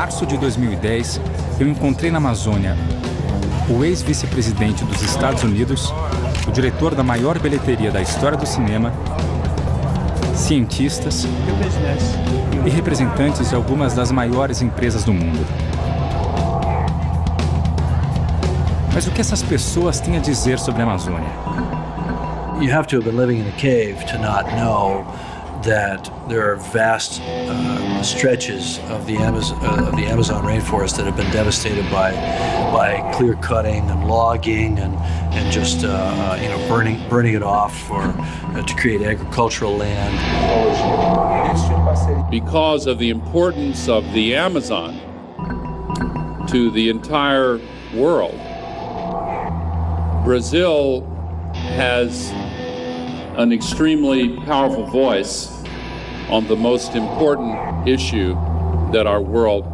março de 2010, eu encontrei na Amazônia o ex-vice-presidente dos Estados Unidos, o diretor da maior bilheteria da história do cinema, cientistas e representantes de algumas das maiores empresas do mundo. Mas o que essas pessoas têm a dizer sobre a Amazônia? You have to have been living in a cave to not know that there are vast stretches of the Amazon rainforest that have been devastated by clear cutting and logging and just burning it off to create agricultural land. Because of the importance of the Amazon to the entire world, Brazil has an extremely powerful voice on the most important issue that our world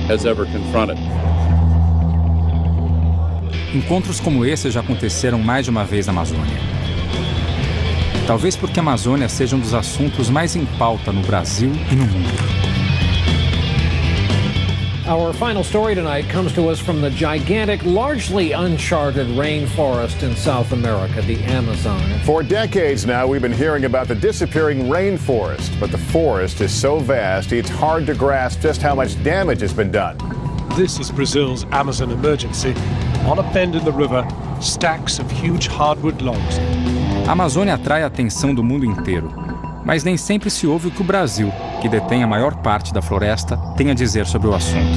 has ever confronted. Encontros como esse já aconteceram mais de uma vez na Amazônia. Talvez porque a Amazônia seja um dos assuntos mais em pauta no Brasil e no mundo. Our final story tonight comes to us from the gigantic, largely uncharted rainforest in South America, the Amazon. For decades now, we've been hearing about the disappearing rainforest, but the forest is so vast, it's hard to grasp just how much damage has been done. This is Brazil's Amazon emergency. On a bend in the river, stacks of huge hardwood logs. A Amazônia atrai a atenção do mundo inteiro, mas nem sempre se ouve o que o Brasil, que detém a maior parte da floresta, tem a dizer sobre o assunto.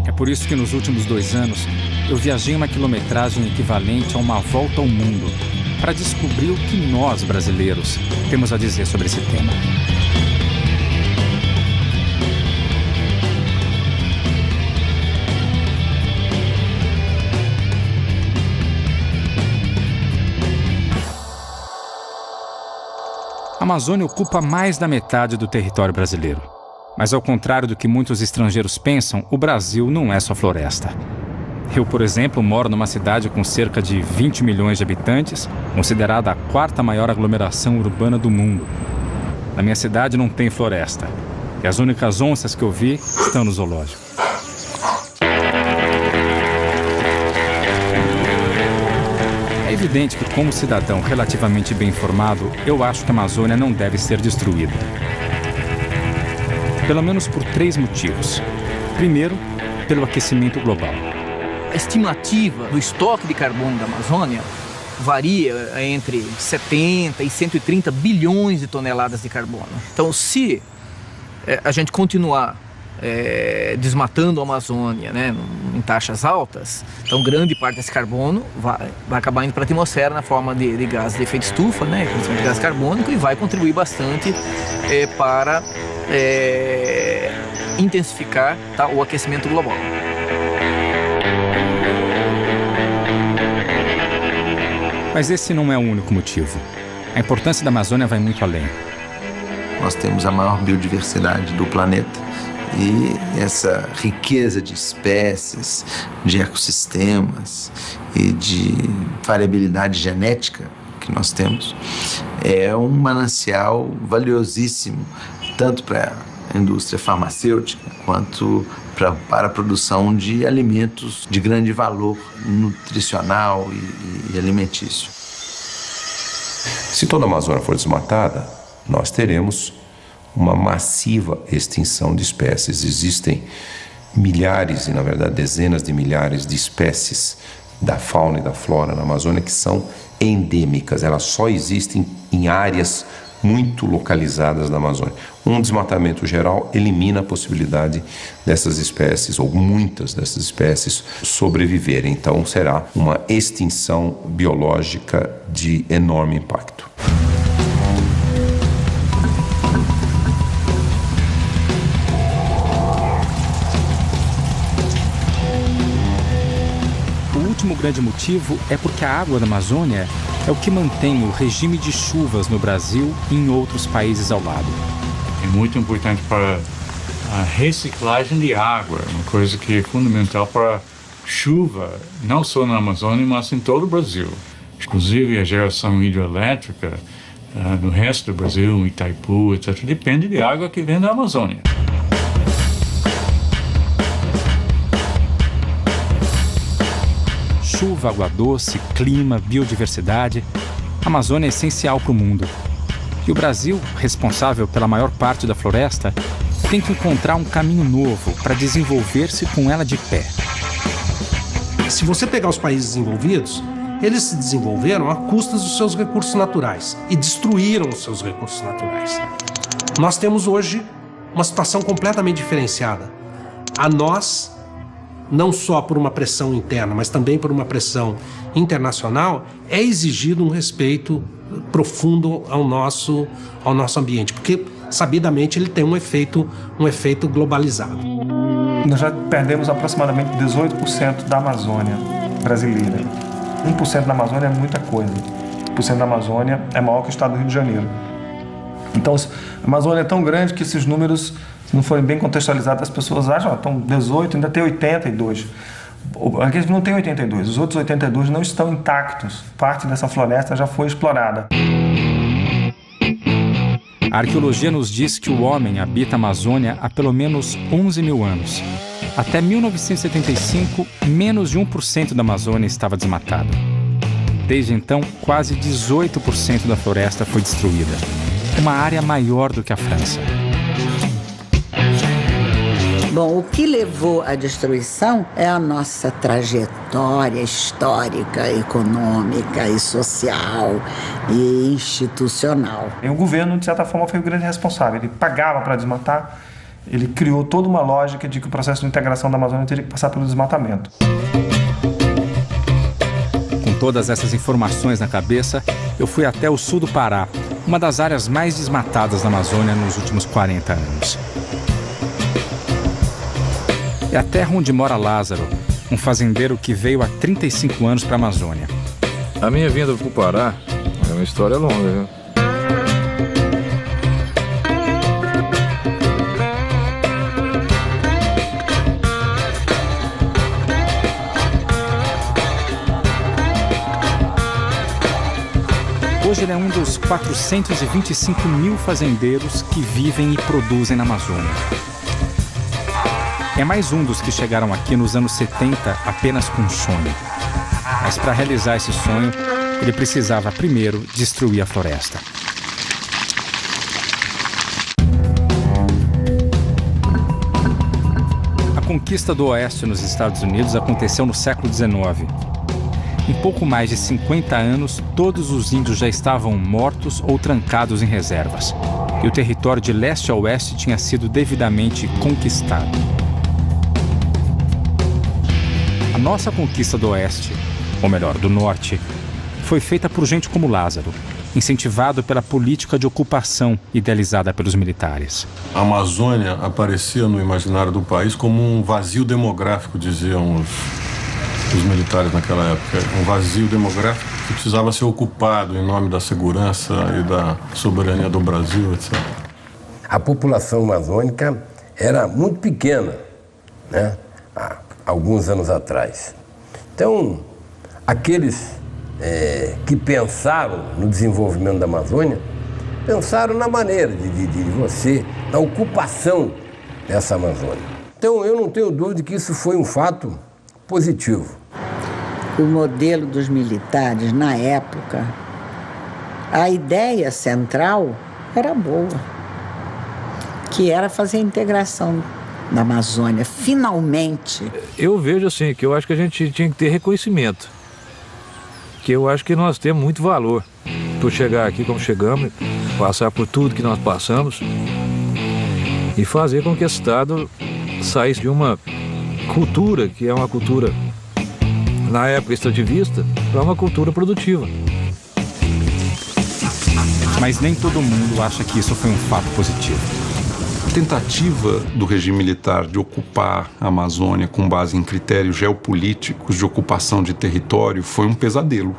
É por isso que nos últimos 2 anos eu viajei uma quilometragem equivalente a uma volta ao mundo para descobrir o que nós, brasileiros, temos a dizer sobre esse tema. A Amazônia ocupa mais da metade do território brasileiro. Mas ao contrário do que muitos estrangeiros pensam, o Brasil não é só floresta. Eu, por exemplo, moro numa cidade com cerca de 20 milhões de habitantes, considerada a 4ª maior aglomeração urbana do mundo. Na minha cidade não tem floresta, e as únicas onças que eu vi estão no zoológico. É evidente que, como cidadão relativamente bem informado, eu acho que a Amazônia não deve ser destruída. Pelo menos por 3 motivos. Primeiro, pelo aquecimento global. A estimativa do estoque de carbono da Amazônia varia entre 70 e 130 bilhões de toneladas de carbono. Então, se a gente continuar desmatando a Amazônia, né, em taxas altas, então grande parte desse carbono vai acabar indo para a atmosfera na forma de gás de efeito estufa, né, principalmente gás carbônico, e vai contribuir bastante para intensificar, tá, o aquecimento global. Mas esse não é o único motivo. A importância da Amazônia vai muito além. Nós temos a maior biodiversidade do planeta. E essa riqueza de espécies, de ecossistemas e de variabilidade genética que nós temos é um manancial valiosíssimo, tanto para a indústria farmacêutica quanto para a produção de alimentos de grande valor nutricional e alimentício. Se toda a Amazônia for desmatada, nós teremos uma massiva extinção de espécies. Existem milhares e, na verdade, dezenas de milhares de espécies da fauna e da flora na Amazônia que são endêmicas. Elas só existem em áreas muito localizadas na Amazônia. Um desmatamento geral elimina a possibilidade dessas espécies, ou muitas dessas espécies, sobreviverem. Então, será uma extinção biológica de enorme impacto. O último grande motivo é porque a água da Amazônia é o que mantém o regime de chuvas no Brasil e em outros países ao lado. É muito importante para a reciclagem de água, uma coisa que é fundamental para chuva, não só na Amazônia, mas em todo o Brasil. Inclusive, a geração hidrelétrica no resto do Brasil, em Itaipu, etc., depende de água que vem da Amazônia. Chuva, água doce, clima, biodiversidade. A Amazônia é essencial para o mundo. E o Brasil, responsável pela maior parte da floresta, tem que encontrar um caminho novo para desenvolver-se com ela de pé. Se você pegar os países desenvolvidos, eles se desenvolveram à custa dos seus recursos naturais e destruíram os seus recursos naturais. Nós temos hoje uma situação completamente diferenciada. A nós, não só por uma pressão interna, mas também por uma pressão internacional, é exigido um respeito profundo ao nosso ambiente, porque sabidamente ele tem um efeito globalizado. Nós já perdemos aproximadamente 18% da Amazônia brasileira. 1% da Amazônia é muita coisa. 1% da Amazônia é maior que o estado do Rio de Janeiro. Então, a Amazônia é tão grande que esses números, se não forem bem contextualizados, as pessoas acham, estão 18, ainda tem 82. Aqui não tem 82, os outros 82 não estão intactos. Parte dessa floresta já foi explorada. A arqueologia nos diz que o homem habita a Amazônia há pelo menos 11 mil anos. Até 1975, menos de 1% da Amazônia estava desmatada. Desde então, quase 18% da floresta foi destruída. Uma área maior do que a França. Bom, o que levou à destruição é a nossa trajetória histórica, econômica e social e institucional. E o governo, de certa forma, foi o grande responsável. Ele pagava para desmatar, ele criou toda uma lógica de que o processo de integração da Amazônia teria que passar pelo desmatamento. Com todas essas informações na cabeça, eu fui até o sul do Pará, uma das áreas mais desmatadas da Amazônia nos últimos 40 anos. É a terra onde mora Lázaro, um fazendeiro que veio há 35 anos para a Amazônia. A minha vinda para o Pará é uma história longa, viu? Hoje ele é um dos 425 mil fazendeiros que vivem e produzem na Amazônia. É mais um dos que chegaram aqui nos anos 70 apenas com um sonho. Mas para realizar esse sonho, ele precisava primeiro destruir a floresta. A conquista do Oeste nos Estados Unidos aconteceu no século XIX. Em pouco mais de 50 anos, todos os índios já estavam mortos ou trancados em reservas. E o território de leste a oeste tinha sido devidamente conquistado. A nossa conquista do Oeste, ou melhor, do Norte, foi feita por gente como Lázaro, incentivado pela política de ocupação idealizada pelos militares. A Amazônia aparecia no imaginário do país como um vazio demográfico, diziam os militares naquela época. Um vazio demográfico que precisava ser ocupado em nome da segurança e da soberania do Brasil, etc. A população amazônica era muito pequena, né? Há alguns anos atrás. Então, aqueles que pensaram no desenvolvimento da Amazônia, pensaram na maneira de você, na ocupação dessa Amazônia. Então, eu não tenho dúvida de que isso foi um fato positivo. O modelo dos militares, na época, a ideia central era boa, que era fazer a integração da Amazônia, finalmente. Eu vejo assim, que eu acho que a gente tinha que ter reconhecimento, que eu acho que nós temos muito valor por chegar aqui como chegamos, passar por tudo que nós passamos e fazer com que esse Estado saísse de uma cultura, que é uma cultura, na época extrativista, para uma cultura produtiva. Mas nem todo mundo acha que isso foi um fato positivo. A tentativa do regime militar de ocupar a Amazônia com base em critérios geopolíticos de ocupação de território foi um pesadelo.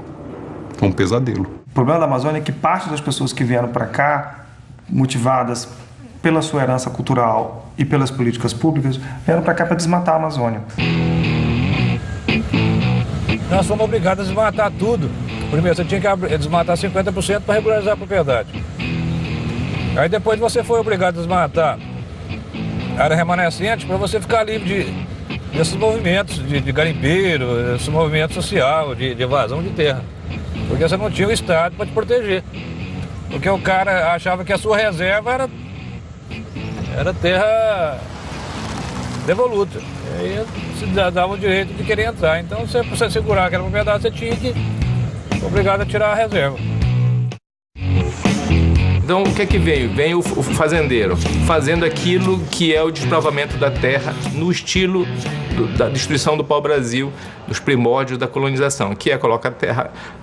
Foi um pesadelo. O problema da Amazônia é que parte das pessoas que vieram para cá, motivadas pela sua herança cultural e pelas políticas públicas, vieram para cá para desmatar a Amazônia. Nós somos obrigados a desmatar tudo Primeiro, você tinha que desmatar 50% para regularizar a propriedade. Aí depois você foi obrigado a desmatar a área remanescente para você ficar livre desses movimentos de garimpeiro, esse movimento social, de evasão de terra. Porque você não tinha o Estado para te proteger. Porque o cara achava que a sua reserva era terra devoluta. E aí se dava o direito de querer entrar. Então, pra você segurar aquela propriedade, você tinha que ser obrigado a tirar a reserva. Então, o que é que veio? Vem o fazendeiro, fazendo aquilo que é o desbravamento da terra no estilo da destruição do pau-brasil, dos primórdios da colonização, que é coloca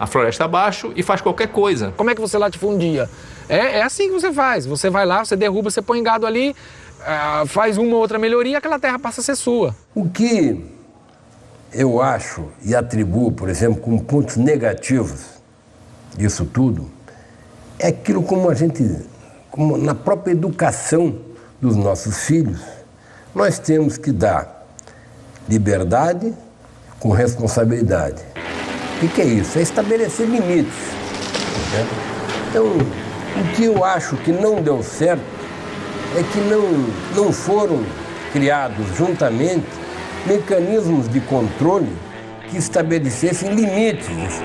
a floresta abaixo e faz qualquer coisa. Como é que você latifundia? É assim que você faz. Você vai lá, você derruba, você põe gado ali, faz uma ou outra melhoria, aquela terra passa a ser sua. O que eu acho e atribuo, por exemplo, como pontos negativos disso tudo, é aquilo como na própria educação dos nossos filhos, nós temos que dar liberdade com responsabilidade. O que é isso? É estabelecer limites. Né? Então, o que eu acho que não deu certo é que não foram criados juntamente mecanismos de controle que estabelecessem limites disso.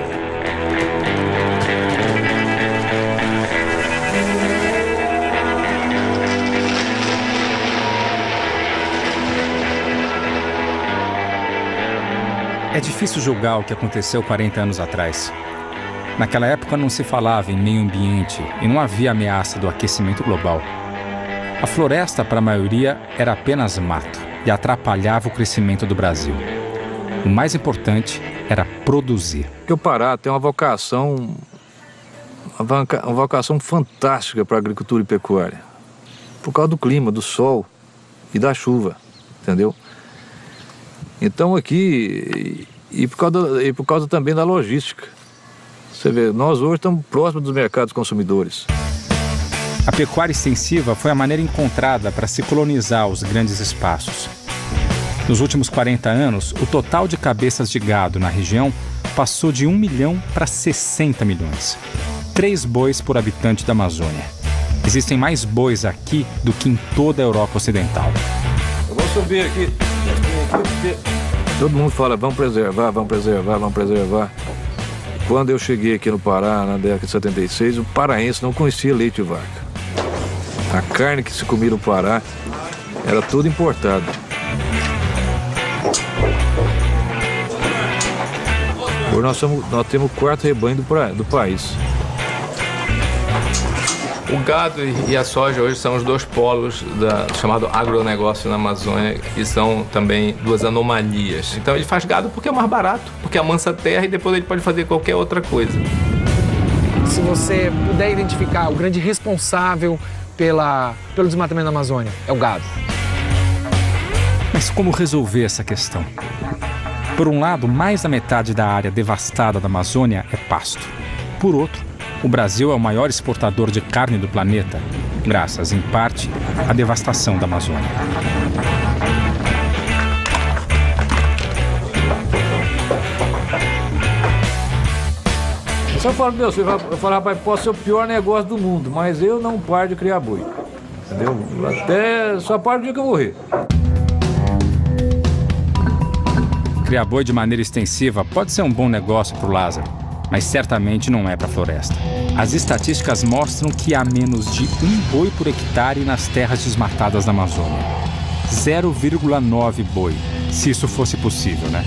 É difícil julgar o que aconteceu 40 anos atrás. Naquela época não se falava em meio ambiente e não havia ameaça do aquecimento global. A floresta, para a maioria, era apenas mato e atrapalhava o crescimento do Brasil. O mais importante era produzir. Porque o Pará tem uma vocação fantástica para a agricultura e pecuária. Por causa do clima, do sol e da chuva, entendeu? Então aqui, e por causa também da logística. Você vê, nós hoje estamos próximos dos mercados consumidores. A pecuária extensiva foi a maneira encontrada para se colonizar os grandes espaços. Nos últimos 40 anos, o total de cabeças de gado na região passou de 1 milhão para 60 milhões. 3 bois por habitante da Amazônia. Existem mais bois aqui do que em toda a Europa Ocidental. Eu vou subir aqui. Todo mundo fala, vamos preservar, vamos preservar, vamos preservar. Quando eu cheguei aqui no Pará, na década de 76, o paraense não conhecia leite de vaca. A carne que se comia no Pará era tudo importado. Hoje nós temos o 4º rebanho do país. O gado e a soja hoje são os 2 polos do chamado agronegócio na Amazônia, e são também 2 anomalias. Então ele faz gado porque é mais barato, porque amansa a terra e depois ele pode fazer qualquer outra coisa. Se você puder identificar o grande responsável pelo desmatamento da Amazônia, é o gado. Mas como resolver essa questão? Por um lado, mais da metade da área devastada da Amazônia é pasto. Por outro, o Brasil é o maior exportador de carne do planeta, graças, em parte, à devastação da Amazônia. Eu só falo pro meu filho, eu falo, rapaz, pode ser o pior negócio do mundo, mas eu não paro de criar boi. Entendeu? Só paro no dia que eu morrer. Criar boi de maneira extensiva pode ser um bom negócio para o Lázaro, mas certamente não é para a floresta. As estatísticas mostram que há menos de 1 boi por hectare nas terras desmatadas da Amazônia. 0,9 boi, se isso fosse possível, né?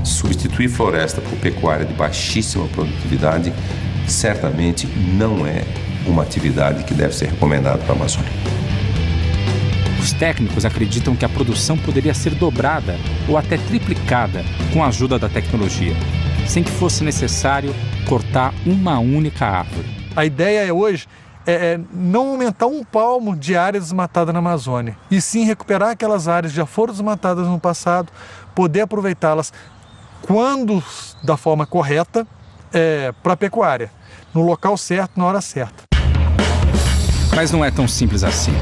Substituir floresta por pecuária de baixíssima produtividade certamente não é uma atividade que deve ser recomendada para a Amazônia. Os técnicos acreditam que a produção poderia ser dobrada ou até triplicada com a ajuda da tecnologia, sem que fosse necessário cortar uma única árvore. A ideia hoje é não aumentar 1 palmo de área desmatada na Amazônia, e sim recuperar aquelas áreas que já foram desmatadas no passado, poder aproveitá-las quando da forma correta para a pecuária, no local certo, na hora certa. Mas não é tão simples assim.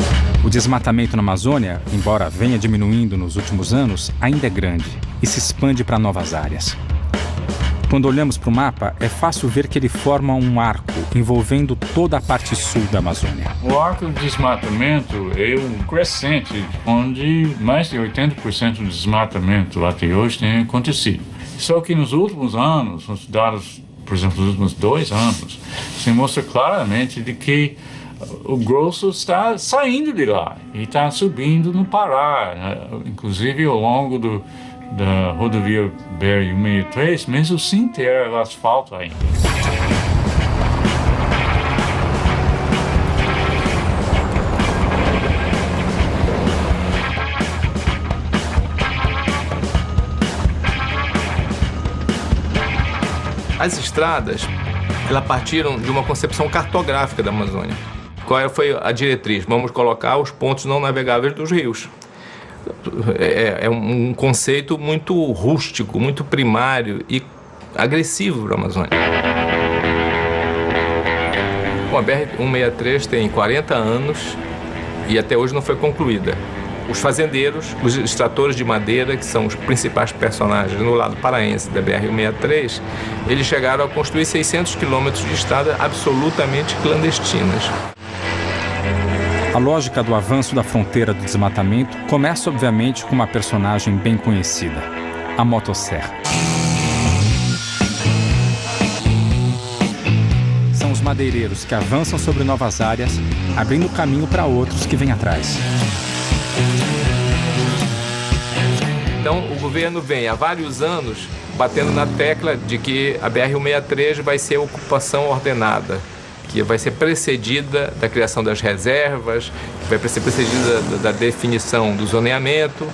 O desmatamento na Amazônia, embora venha diminuindo nos últimos anos, ainda é grande e se expande para novas áreas. Quando olhamos para o mapa, é fácil ver que ele forma um arco envolvendo toda a parte sul da Amazônia. O arco de desmatamento é um crescente, onde mais de 80% do desmatamento até hoje tem acontecido. Só que nos últimos anos, os dados, por exemplo, nos últimos 2 anos, se mostra claramente de que o grosso está saindo de lá e está subindo no Pará, inclusive ao longo da rodovia BR-163, mesmo sem ter asfalto ainda. As estradas, elas partiram de uma concepção cartográfica da Amazônia. Qual foi a diretriz? Vamos colocar os pontos não navegáveis dos rios. É um conceito muito rústico, muito primário e agressivo para a Amazônia. Bom, a BR-163 tem 40 anos e até hoje não foi concluída. Os fazendeiros, os extratores de madeira, que são os principais personagens no lado paraense da BR-163, eles chegaram a construir 600 quilômetros de estrada absolutamente clandestinas. A lógica do avanço da fronteira do desmatamento começa, obviamente, com uma personagem bem conhecida, a motosserra. São os madeireiros que avançam sobre novas áreas, abrindo caminho para outros que vêm atrás. Então, o governo vem há vários anos batendo na tecla de que a BR-163 vai ser ocupação ordenada, que vai ser precedida da criação das reservas, que vai ser precedida da definição do zoneamento.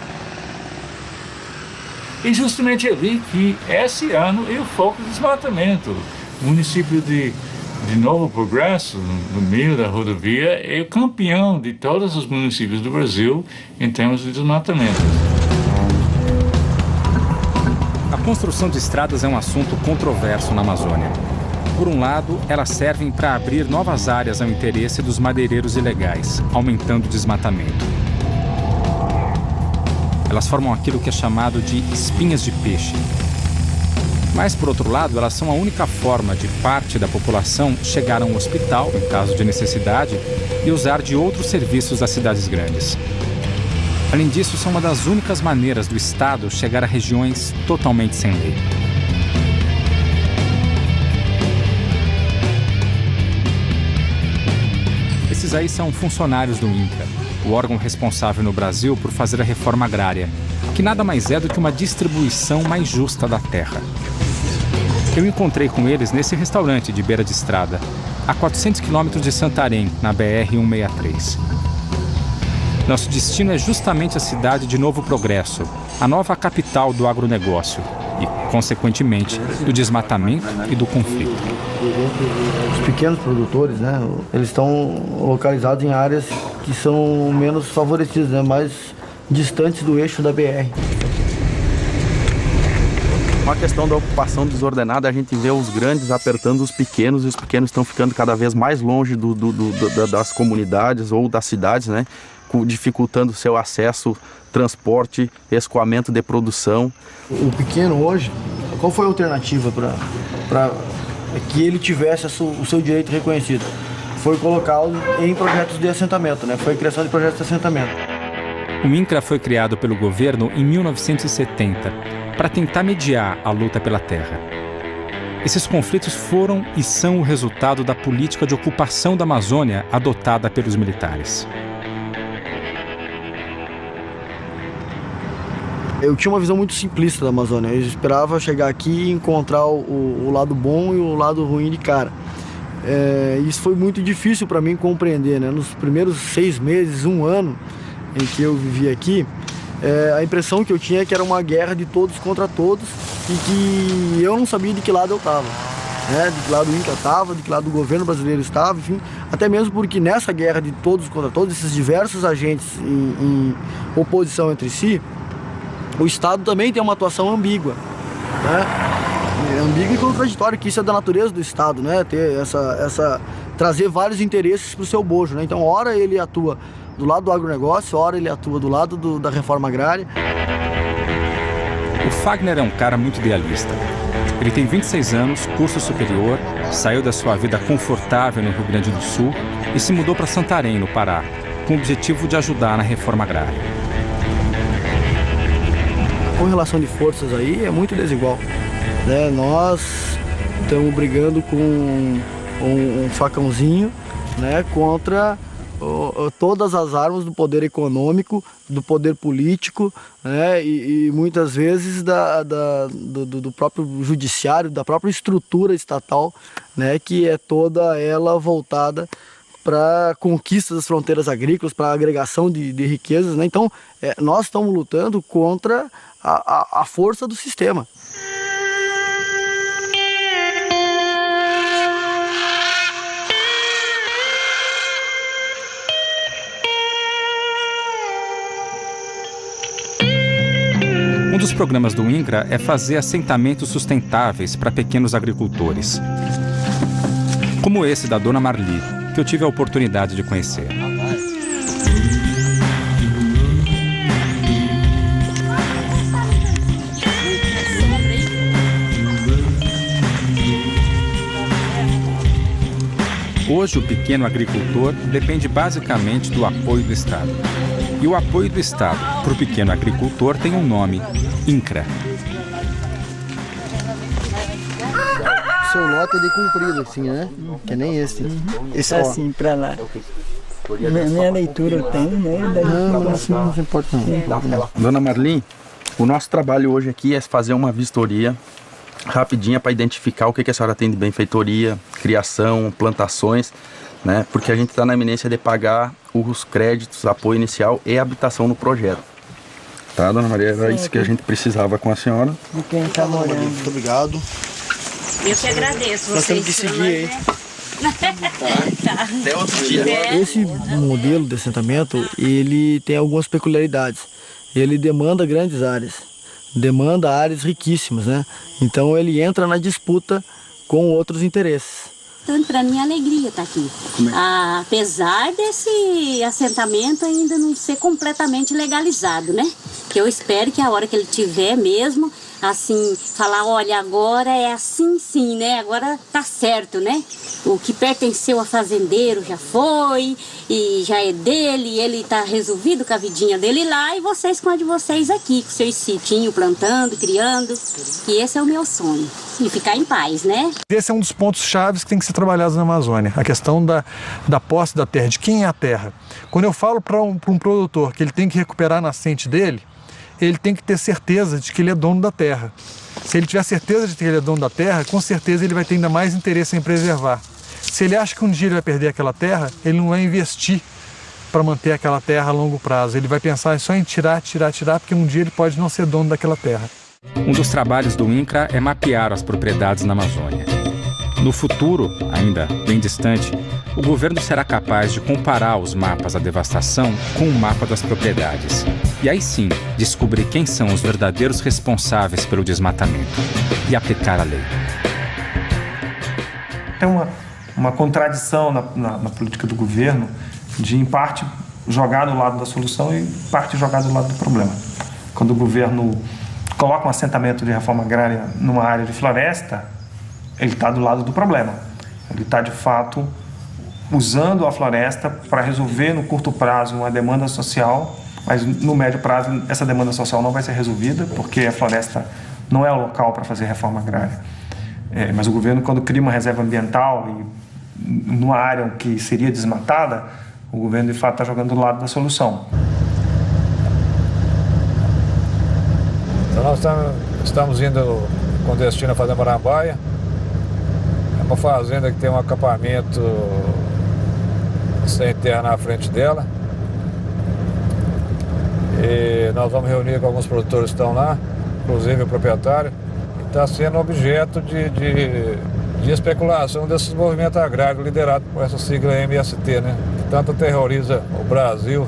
E justamente ali que esse ano é o foco do desmatamento. O município de Novo Progresso, no meio da rodovia, é o campeão de todos os municípios do Brasil em termos de desmatamento. A construção de estradas é um assunto controverso na Amazônia. Por um lado, elas servem para abrir novas áreas ao interesse dos madeireiros ilegais, aumentando o desmatamento. Elas formam aquilo que é chamado de espinhas de peixe. Mas, por outro lado, elas são a única forma de parte da população chegar a um hospital, em caso de necessidade, e usar de outros serviços das cidades grandes. Além disso, são uma das únicas maneiras do Estado chegar a regiões totalmente sem lei. Esses aí são funcionários do INCRA, o órgão responsável no Brasil por fazer a reforma agrária, que nada mais é do que uma distribuição mais justa da terra. Eu encontrei com eles nesse restaurante de beira de estrada, a 400 quilômetros de Santarém, na BR-163. Nosso destino é justamente a cidade de Novo Progresso, a nova capital do agronegócio e, consequentemente, do desmatamento e do conflito. Os pequenos produtores, né, eles estão localizados em áreas que são menos favorecidas, né, mais distantes do eixo da BR. Com a questão da ocupação desordenada, a gente vê os grandes apertando os pequenos e os pequenos estão ficando cada vez mais longe das comunidades ou das cidades, né? Dificultando seu acesso, transporte, escoamento de produção. O pequeno hoje, qual foi a alternativa para que ele tivesse o seu direito reconhecido? Foi colocá-lo em projetos de assentamento, né? Foi a criação de projetos de assentamento. O INCRA foi criado pelo governo em 1970 para tentar mediar a luta pela terra. Esses conflitos foram e são o resultado da política de ocupação da Amazônia adotada pelos militares. Eu tinha uma visão muito simplista da Amazônia. Eu esperava chegar aqui e encontrar o lado bom e o lado ruim de cara. Isso foi muito difícil para mim compreender, né? Nos primeiros 6 meses, 1 ano em que eu vivi aqui, a impressão que eu tinha é que era uma guerra de todos contra todos e que eu não sabia de que lado eu estava. De que lado o INCRA estava, de que lado o governo brasileiro estava, enfim. Até mesmo porque nessa guerra de todos contra todos, esses diversos agentes em oposição entre si, o Estado também tem uma atuação ambígua, né? Ambígua e contraditória, que isso é da natureza do Estado, né? Ter trazer vários interesses para o seu bojo, né? Então, ora ele atua do lado do agronegócio, ora ele atua do lado da reforma agrária. O Fagner é um cara muito idealista. Ele tem 26 anos, curso superior, saiu da sua vida confortável no Rio Grande do Sul e se mudou para Santarém, no Pará, com o objetivo de ajudar na reforma agrária. A correlação de forças aí é muito desigual, né? Nós estamos brigando com um facãozinho, né, contra todas as armas do poder econômico, do poder político, né, e muitas vezes do próprio judiciário, da própria estrutura estatal, né, que é toda ela voltada para conquista das fronteiras agrícolas, para agregação de riquezas, né? Então, nós estamos lutando contra a força do sistema. Um dos programas do INCRA é fazer assentamentos sustentáveis para pequenos agricultores. Como esse da Dona Marli, que eu tive a oportunidade de conhecer. Hoje, o pequeno agricultor depende basicamente do apoio do Estado. E o apoio do Estado para o pequeno agricultor tem um nome: INCRA. O seu lote é de comprido, assim, né? Que nem esse. Esse assim, para lá. Minha leitura eu tenho, né? Não importa não. Dona Marli, o nosso trabalho hoje aqui é fazer uma vistoria rapidinha para identificar o que a senhora tem de benfeitoria, criação, plantações, né? Porque a gente está na iminência de pagar os créditos, apoio inicial e habitação no projeto. Tá, Dona Maria? Era isso que a gente precisava com a senhora. De quem está morando. Muito obrigado. Eu que agradeço. Nós temos que seguir aí. Tá. Até outro dia. Esse modelo de assentamento, ele tem algumas peculiaridades. Ele demanda grandes áreas, demanda áreas riquíssimas, né? Então ele entra na disputa com outros interesses. Tanto para mim é alegria estar aqui. Apesar desse assentamento ainda não ser completamente legalizado, né? Que eu espero que a hora que ele tiver mesmo, assim, falar, olha, agora é assim sim, né? Agora tá certo, né? O que pertenceu a fazendeiro já foi, e já é dele, ele tá resolvido com a vidinha dele lá, e vocês com a de vocês aqui, com seus sitinhos, plantando, criando. E esse é o meu sonho, e ficar em paz, né? Esse é um dos pontos chaves que tem que ser trabalhados na Amazônia, a questão da posse da terra, de quem é a terra. Quando eu falo para um produtor que ele tem que recuperar a nascente dele, ele tem que ter certeza de que ele é dono da terra. Se ele tiver certeza de que ele é dono da terra, com certeza ele vai ter ainda mais interesse em preservar. Se ele acha que um dia ele vai perder aquela terra, ele não vai investir para manter aquela terra a longo prazo. Ele vai pensar só em tirar, porque um dia ele pode não ser dono daquela terra. Um dos trabalhos do INCRA é mapear as propriedades na Amazônia. No futuro, ainda bem distante, o governo será capaz de comparar os mapas da devastação com o mapa das propriedades. E aí sim, descobrir quem são os verdadeiros responsáveis pelo desmatamento e aplicar a lei. Tem uma contradição na política do governo de, em parte, jogar do lado da solução e, em parte, jogar do lado do problema. Quando o governo coloca um assentamento de reforma agrária numa área de floresta, ele está do lado do problema. Ele está, de fato, usando a floresta para resolver no curto prazo uma demanda social, mas no médio prazo essa demanda social não vai ser resolvida, porque a floresta não é o local para fazer reforma agrária. Mas o governo, quando cria uma reserva ambiental e numa área que seria desmatada, o governo de fato está jogando do lado da solução. Então nós estamos indo com destino a Fazenda Marambaia. É uma fazenda que tem um acampamento sem terra na frente dela. E nós vamos reunir com alguns produtores que estão lá, inclusive o proprietário. Está sendo objeto de especulação desses movimentos agrários liderados por essa sigla MST, né? Que tanto terroriza o Brasil.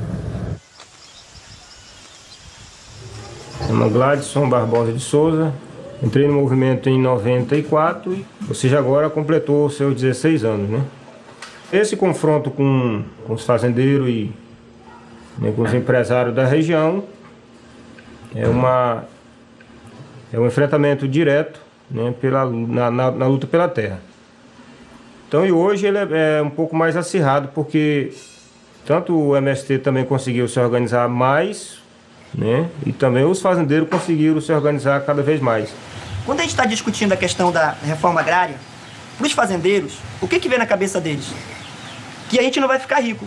Chama Gladson Barbosa de Souza. Entrei no movimento em 94, ou seja, agora completou os seus 16 anos, né? Esse confronto com os fazendeiros e com os empresários da região é um enfrentamento direto, né, na luta pela terra. Então, e hoje ele é um pouco mais acirrado, porque tanto o MST também conseguiu se organizar mais, né, e também os fazendeiros conseguiram se organizar cada vez mais. Quando a gente está discutindo a questão da reforma agrária, para os fazendeiros, o que vem na cabeça deles? Que a gente não vai ficar rico.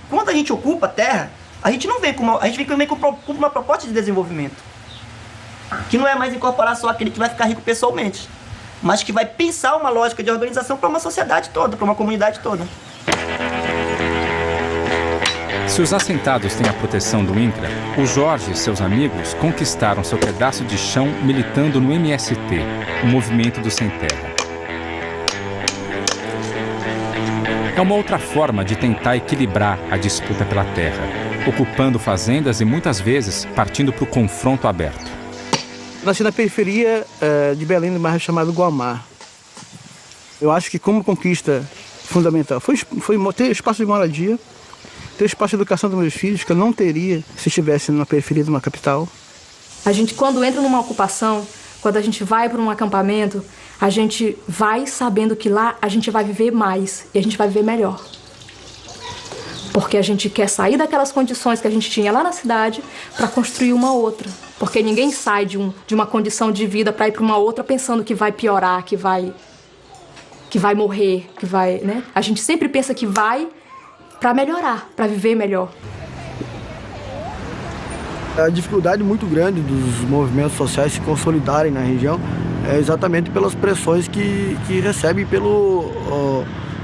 Quando a gente ocupa a terra, a gente vem com uma proposta de desenvolvimento, que não é mais incorporar só aquele que vai ficar rico pessoalmente, mas que vai pensar uma lógica de organização para uma sociedade toda, para uma comunidade toda. Se os assentados têm a proteção do INCRA, o Jorge e seus amigos conquistaram seu pedaço de chão militando no MST, o Movimento do Sem Terra. É uma outra forma de tentar equilibrar a disputa pela terra, ocupando fazendas e muitas vezes partindo para o confronto aberto. Nasci na periferia de Belém, no bairro chamado Guamá. Eu acho que como conquista fundamental foi ter espaço de moradia, ter espaço de educação dos meus filhos, que eu não teria se estivesse numa periferia de uma capital. A gente, quando entra numa ocupação, quando a gente vai para um acampamento, a gente vai sabendo que lá a gente vai viver mais e a gente vai viver melhor. Porque a gente quer sair daquelas condições que a gente tinha lá na cidade para construir uma outra. Porque ninguém sai de uma condição de vida para ir para uma outra pensando que vai piorar, que vai morrer, que vai, né? A gente sempre pensa que vai para melhorar, para viver melhor. A dificuldade muito grande dos movimentos sociais se consolidarem na região é exatamente pelas pressões que recebem pelo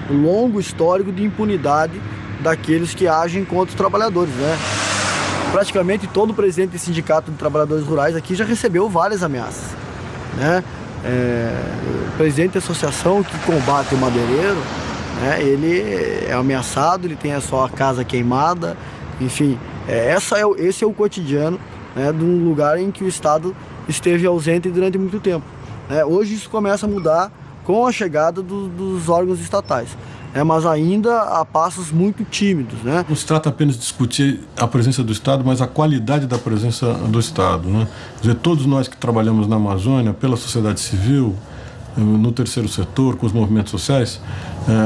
longo histórico de impunidade daqueles que agem contra os trabalhadores, né? Praticamente todo presidente de sindicato de trabalhadores rurais aqui já recebeu várias ameaças, né? O presidente da associação que combate o madeireiro, né, ele é ameaçado, ele tem a sua casa queimada, enfim, esse é o cotidiano, né, de um lugar em que o Estado esteve ausente durante muito tempo. Hoje isso começa a mudar com a chegada dos órgãos estatais, mas ainda a passos muito tímidos, né? Não se trata apenas de discutir a presença do Estado, mas a qualidade da presença do Estado, né? Quer dizer, todos nós que trabalhamos na Amazônia, pela sociedade civil, no terceiro setor, com os movimentos sociais,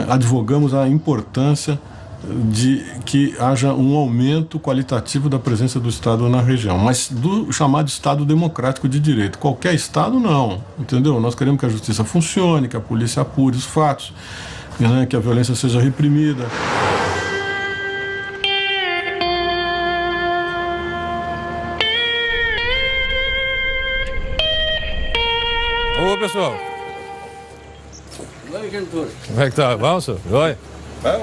advogamos a importância de que haja um aumento qualitativo da presença do Estado na região, mas do chamado Estado democrático de direito. Qualquer Estado não, entendeu? Nós queremos que a justiça funcione, que a polícia apure os fatos, né, que a violência seja reprimida. Ô, pessoal. Oi, Gentura. Como é que tá? Bom, senhor? Oi?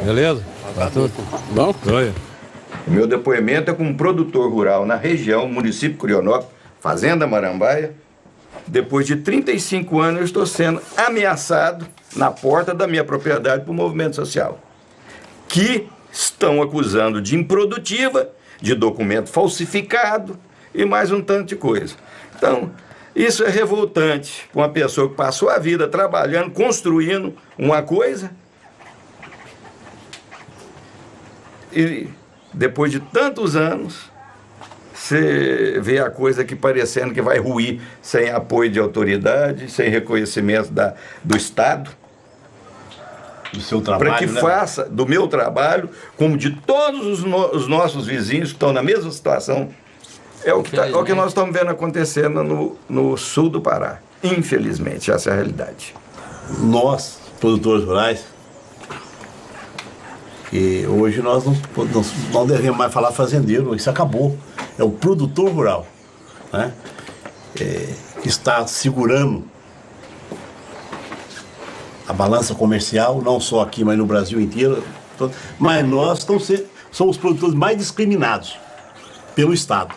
Beleza? Tá tudo? Bom? Oi. O meu depoimento é como produtor rural na região, município Curionópolis, Fazenda Marambaia. Depois de 35 anos, eu estou sendo ameaçado na porta da minha propriedade por movimento social, que estão acusando de improdutiva, de documento falsificado e mais um tanto de coisa. Então, isso é revoltante para uma pessoa que passou a vida trabalhando, construindo uma coisa, e depois de tantos anos, você vê a coisa que parecendo que vai ruir sem apoio de autoridade, sem reconhecimento do Estado. Do seu trabalho, para que faça do meu trabalho, como de todos os nossos vizinhos que estão na mesma situação. É o que nós estamos vendo acontecendo no sul do Pará. Infelizmente, essa é a realidade. Nós, produtores rurais, que hoje nós não devemos mais falar fazendeiro, isso acabou. É o produtor rural, né? Que está segurando a balança comercial, não só aqui, mas no Brasil inteiro. Mas nós somos os produtores mais discriminados pelo Estado.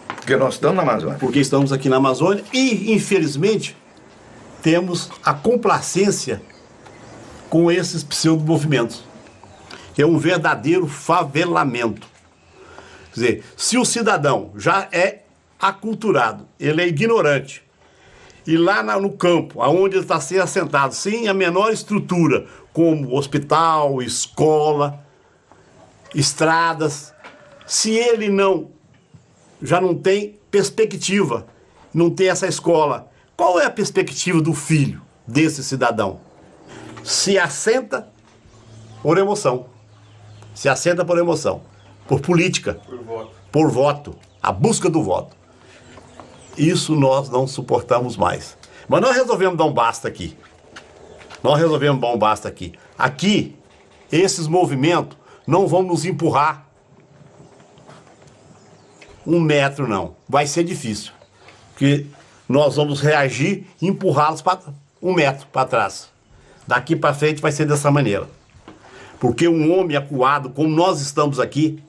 Porque nós estamos na Amazônia. Porque estamos aqui na Amazônia e, infelizmente, temos a complacência com esses pseudo-movimentos, que é um verdadeiro favelamento. Quer dizer, se o cidadão já é aculturado, ele é ignorante, e lá no campo, onde ele está sendo assentado, sem a menor estrutura, como hospital, escola, estradas, se ele já não tem perspectiva, não tem essa escola Qual é a perspectiva do filho desse cidadão? Se assenta por emoção. Se assenta por emoção. Por política. Por voto. A busca do voto. Isso nós não suportamos mais. Mas nós resolvemos dar um basta aqui. Aqui, esses movimentos não vão nos empurrar 1 metro, não. Vai ser difícil. Porque nós vamos reagir e empurrá-los para 1 metro para trás. Daqui para frente vai ser dessa maneira. Porque um homem acuado, como nós estamos aqui,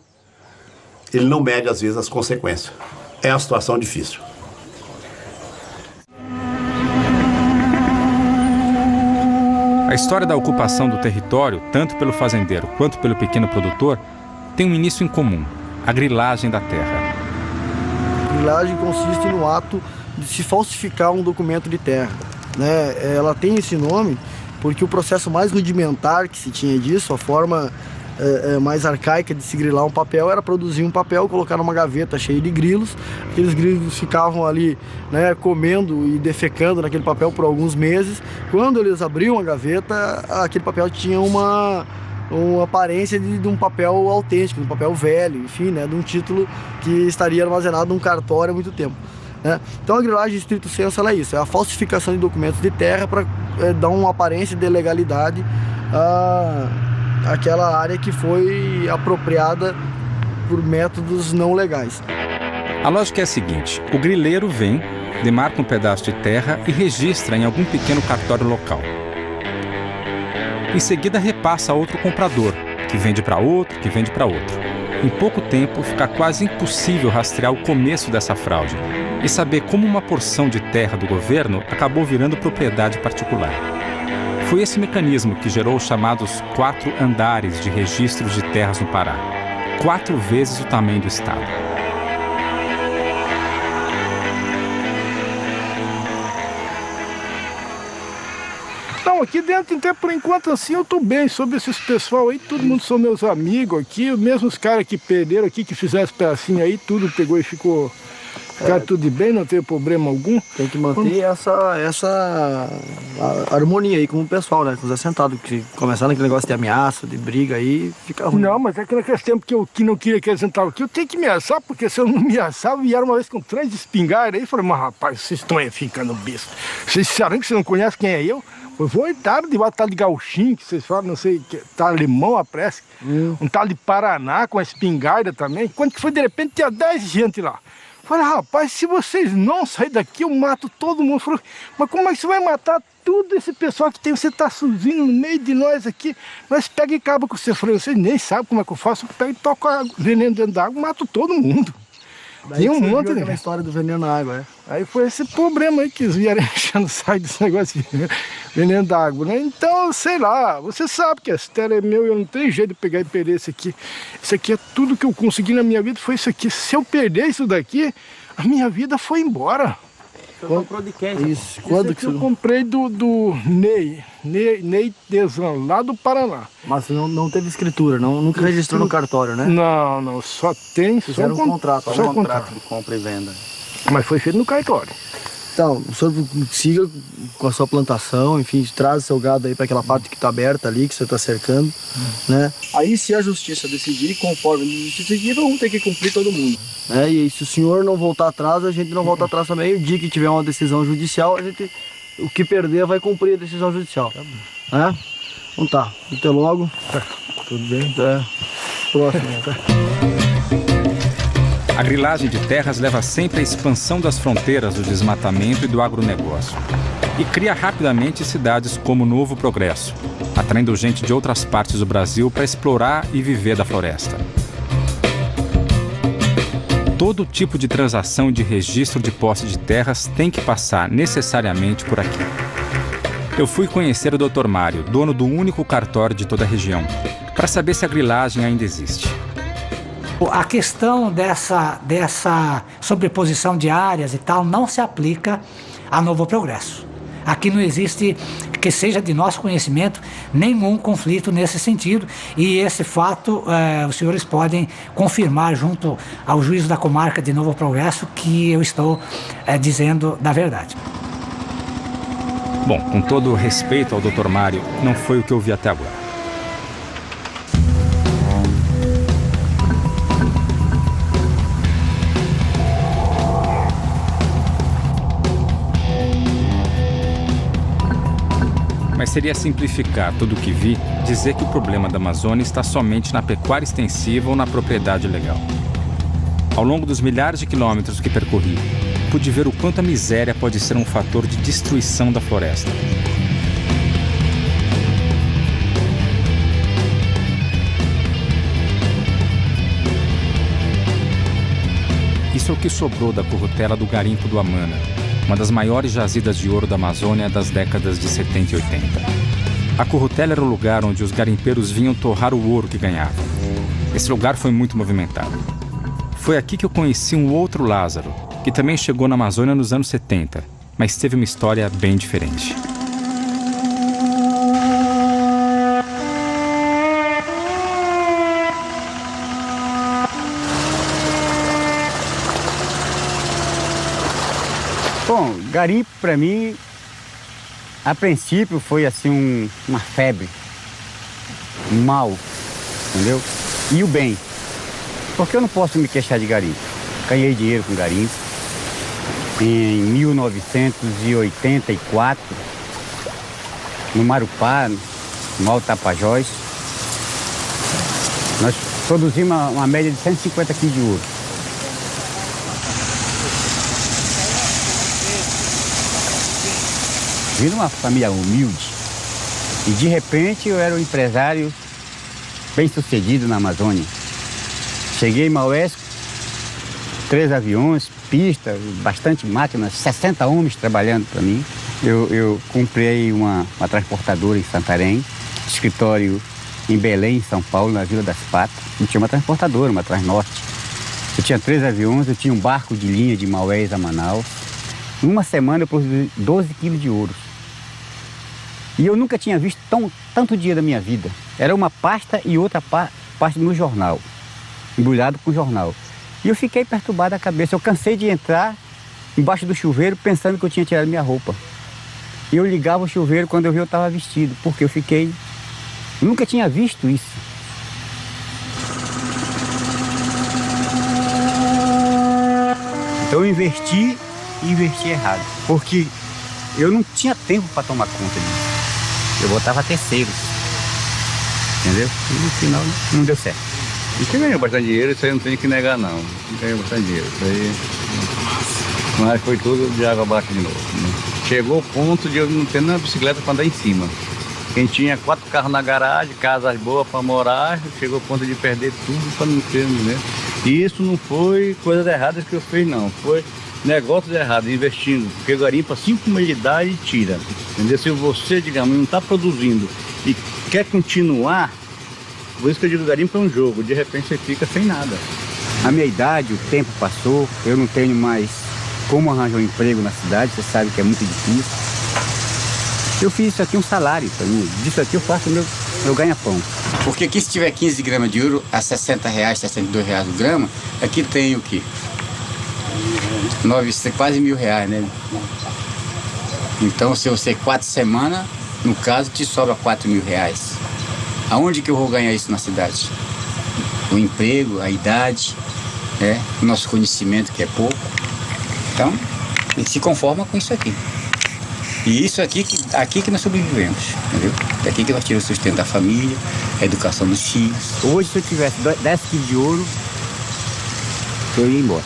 ele não mede, às vezes, as consequências. É uma situação difícil. A história da ocupação do território, tanto pelo fazendeiro quanto pelo pequeno produtor, tem um início em comum: a grilagem da terra. A grilagem consiste no ato de se falsificar um documento de terra, né? Ela tem esse nome porque o processo mais rudimentar que se tinha disso, a forma mais arcaica de se grilar um papel, era produzir um papel, colocar numa gaveta cheia de grilos. Aqueles grilos ficavam ali, né, comendo e defecando naquele papel por alguns meses. Quando eles abriam a gaveta, aquele papel tinha uma aparência de um papel autêntico, de um papel velho, enfim, né, de um título que estaria armazenado num cartório há muito tempo, né? Então a grilagem, em estrito senso, ela é isso, é a falsificação de documentos de terra para dar uma aparência de legalidade àquela área que foi apropriada por métodos não legais. A lógica é a seguinte: o grileiro vem, demarca um pedaço de terra e registra em algum pequeno cartório local. Em seguida repassa a outro comprador, que vende para outro, que vende para outro. Em pouco tempo fica quase impossível rastrear o começo dessa fraude e saber como uma porção de terra do governo acabou virando propriedade particular. Foi esse mecanismo que gerou os chamados 4 andares de registros de terras no Pará, 4 vezes o tamanho do estado. Não, aqui dentro, até por enquanto, assim, eu tô bem. Sobre esses pessoal aí, todo mundo são meus amigos aqui. Mesmo os caras que perderam aqui, que fizeram esse pedacinho aí, tudo pegou e ficou... Ficaram tudo bem, não teve problema algum. Tem que manter essa harmonia aí com o pessoal, né? Com os assentados, que começando aquele negócio de ameaça, de briga aí, fica ruim. Não, mas é que naquele tempo que não queria que eles entravam aqui, eu tenho que ameaçar, porque se eu não ameaçar, vieram uma vez com 3 espingardas aí, falei, mas rapaz, vocês estão aí ficando besta. Vocês disseram que vocês não conhecem quem é eu? Eu vou entrar de tal de gauchinho, que vocês falam, não sei, que tá alemão a pressa, um tal de Paraná com a espingarda também. Quando que foi, de repente, tinha 10 gente lá. Falei, rapaz, se vocês não saírem daqui, eu mato todo mundo. Falei, mas como é que você vai matar todo esse pessoal que tem? Você tá sozinho no meio de nós aqui. Nós pega e acaba com você. Falei, vocês nem sabem como é que eu faço. Eu pego e toco veneno dentro da água, mato todo mundo. Daí tem um monte de história do veneno na água, Aí foi esse problema aí que eles vieram enchendo o saco desse negócio de veneno da água, né? Então, sei lá, você sabe que essa terra é meu e eu não tenho jeito de pegar e perder isso aqui. Isso aqui é tudo que eu consegui na minha vida, foi isso aqui. Se eu perder isso daqui, a minha vida foi embora. Você comprou de quem? Isso. Quando que eu comprei do Ney Desan, lá do Paraná. Mas não teve escritura, nunca registrou no cartório, né? Não, só tem... Fizeram só um contrato, só um contrato de compra e venda. Mas foi feito no cartório. Então, o senhor siga com a sua plantação, enfim, traz o seu gado aí para aquela parte que está aberta ali, que você está cercando, né? Aí, se a justiça decidir, conforme a justiça decidir, vamos ter que cumprir todo mundo. Né? E se o senhor não voltar atrás, a gente não volta atrás também. O dia que tiver uma decisão judicial, o que perder vai cumprir a decisão judicial. Né? Então tá, até logo. Tudo bem? Até próximo. A grilagem de terras leva sempre à expansão das fronteiras do desmatamento e do agronegócio. E cria rapidamente cidades como Novo Progresso, atraindo gente de outras partes do Brasil para explorar e viver da floresta. Todo tipo de transação e de registro de posse de terras tem que passar necessariamente por aqui. Eu fui conhecer o Dr. Mário, dono do único cartório de toda a região, para saber se a grilagem ainda existe. A questão dessa sobreposição de áreas e tal não se aplica a Novo Progresso. Aqui não existe, que seja de nosso conhecimento, nenhum conflito nesse sentido, e esse fato os senhores podem confirmar junto ao juízo da comarca de Novo Progresso que eu estou dizendo da verdade. Bom, com todo o respeito ao Dr. Mário, não foi o que eu vi até agora. Mas seria simplificar tudo o que vi dizer que o problema da Amazônia está somente na pecuária extensiva ou na propriedade legal. Ao longo dos milhares de quilômetros que percorri, pude ver o quanto a miséria pode ser um fator de destruição da floresta. Isso é o que sobrou da currutela do garimpo do Amana, uma das maiores jazidas de ouro da Amazônia das décadas de 70 e 80. A currutela era o lugar onde os garimpeiros vinham torrar o ouro que ganhavam. Esse lugar foi muito movimentado. Foi aqui que eu conheci um outro Lázaro, que também chegou na Amazônia nos anos 70, mas teve uma história bem diferente. Bom, garimpo para mim, a princípio foi assim uma febre, um mal, entendeu? E o bem, porque eu não posso me queixar de garimpo. Ganhei dinheiro com garimpo em 1984, no Marupá, no Alto Tapajós. Nós produzimos uma média de 150 quilos de ouro. Vim de uma família humilde e de repente eu era um empresário bem sucedido na Amazônia. Cheguei em Maués, 3 aviões, pista, bastante máquinas, 60 homens trabalhando para mim. Eu comprei uma transportadora em Santarém, escritório em Belém, em São Paulo, na Vila das Patas. Eu tinha uma transportadora, uma Transnorte. Eu tinha 3 aviões, eu tinha um barco de linha de Maués a Manaus. Em uma semana eu produzi 12 quilos de ouro. E eu nunca tinha visto tanto dinheiro da minha vida. Era uma pasta e outra pasta no jornal, embrulhado com jornal. E eu fiquei perturbado a cabeça. Eu cansei de entrar embaixo do chuveiro pensando que eu tinha tirado minha roupa. E eu ligava o chuveiro quando eu vi eu estava vestido, porque eu nunca tinha visto isso. Então eu investi errado, porque eu não tinha tempo para tomar conta disso. Eu botava terceiros, entendeu? E no final não deu certo. E que ganhou bastante dinheiro, isso aí não tem que negar não. Ganhou bastante dinheiro, isso aí... Mas foi tudo de água abaixo de novo, né? Chegou o ponto de eu não ter nenhuma bicicleta para andar em cima. Quem tinha 4 carros na garagem, casas boas para morar, chegou ao ponto de perder tudo para não ter, né? E isso não foi coisas erradas que eu fiz não, foi negócios errados, investindo, porque garimpa 5 meses de idade e tira, entendeu? Se você, digamos, não está produzindo e quer continuar, por isso que eu digo, garimpo é um jogo, de repente você fica sem nada. A minha idade, o tempo passou, eu não tenho mais como arranjar um emprego na cidade, você sabe que é muito difícil. Eu fiz isso aqui um salário para mim, disso aqui eu faço meu ganha-pão. Porque aqui se tiver 15 gramas de ouro a R$60, R$62 o grama, aqui tem o quê? Quase R$1.000, né? Então se você 4 semanas, no caso, te sobra R$4.000. Aonde que eu vou ganhar isso na cidade? O emprego, a idade, o nosso conhecimento, que é pouco. Então, a gente se conforma com isso aqui. E isso aqui que nós sobrevivemos, entendeu? Daqui que nós tiramos o sustento da família, a educação dos filhos. Hoje, se eu tivesse 10 quilos de ouro, eu ia embora.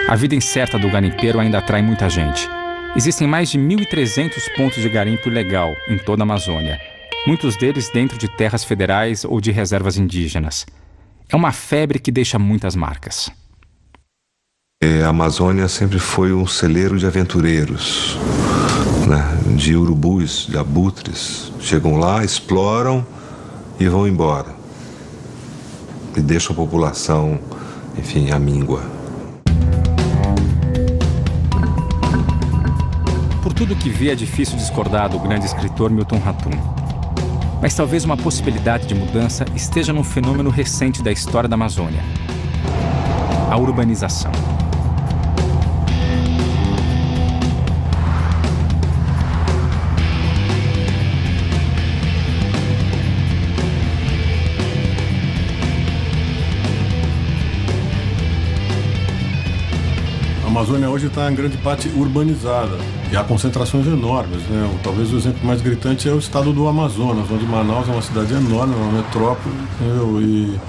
A vida incerta do garimpeiro ainda atrai muita gente. Existem mais de 1.300 pontos de garimpo ilegal em toda a Amazônia, muitos deles dentro de terras federais ou de reservas indígenas. É uma febre que deixa muitas marcas. A Amazônia sempre foi um celeiro de aventureiros, né? De urubus, de abutres. Chegam lá, exploram e vão embora. E deixam a população, enfim, à míngua. Por tudo que vi, é difícil discordar do grande escritor Milton Ratum. Mas talvez uma possibilidade de mudança esteja num fenômeno recente da história da Amazônia: a urbanização. Amazônia hoje está em grande parte urbanizada e há concentrações enormes, né? Talvez o exemplo mais gritante é o estado do Amazonas, onde Manaus é uma cidade enorme, uma metrópole, entendeu? E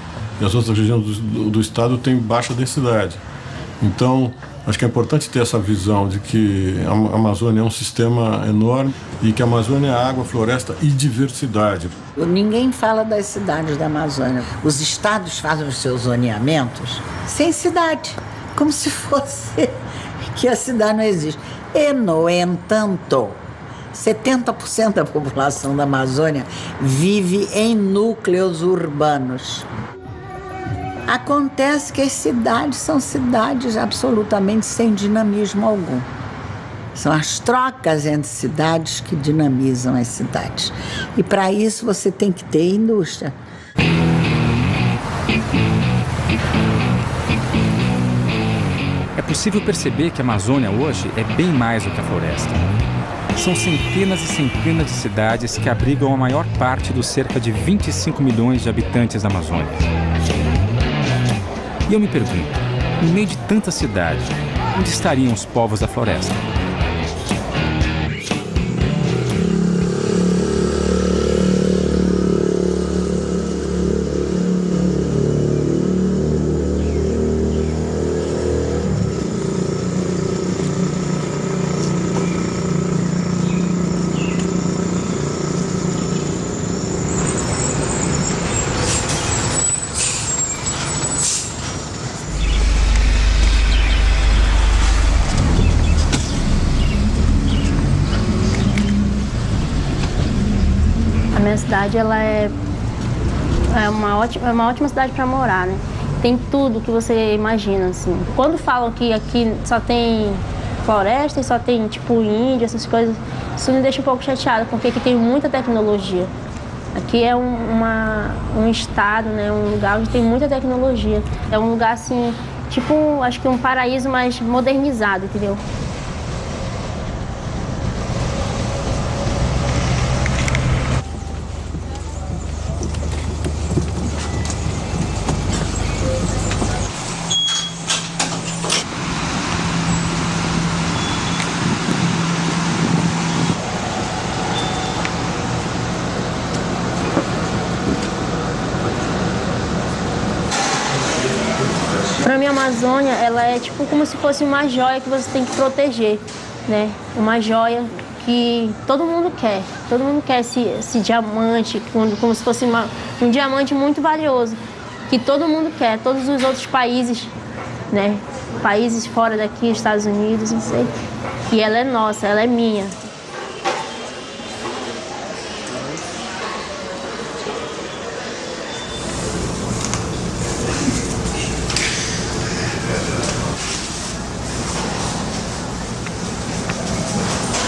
as outras regiões do estado têm baixa densidade. Então, acho que é importante ter essa visão de que a Amazônia é um sistema enorme e que a Amazônia é água, floresta e diversidade. Ninguém fala das cidades da Amazônia. Os estados fazem os seus zoneamentos sem cidade, como se fosse que a cidade não existe. E, no entanto, 70% da população da Amazônia vive em núcleos urbanos. Acontece que as cidades são cidades absolutamente sem dinamismo algum. São as trocas entre cidades que dinamizam as cidades. E para isso você tem que ter indústria. É possível perceber que a Amazônia hoje é bem mais do que a floresta. São centenas e centenas de cidades que abrigam a maior parte dos cerca de 25 milhões de habitantes da Amazônia. E eu me pergunto, no meio de tanta cidade, onde estariam os povos da floresta? A minha cidade, ela é uma ótima cidade para morar, né? Tem tudo que você imagina, assim. Quando falam que aqui só tem floresta e só tem, tipo, índio, essas coisas, isso me deixa um pouco chateada, porque aqui tem muita tecnologia. Aqui é um estado, né? Um lugar onde tem muita tecnologia. É um lugar, assim, tipo, acho que um paraíso mais modernizado, entendeu? Para mim, a Amazônia, ela é tipo como se fosse uma joia que você tem que proteger, né? Uma joia que todo mundo quer. Todo mundo quer esse diamante, como se fosse um diamante muito valioso, que todo mundo quer, todos os outros países, né? Países fora daqui, Estados Unidos, não sei. E ela é nossa, ela é minha.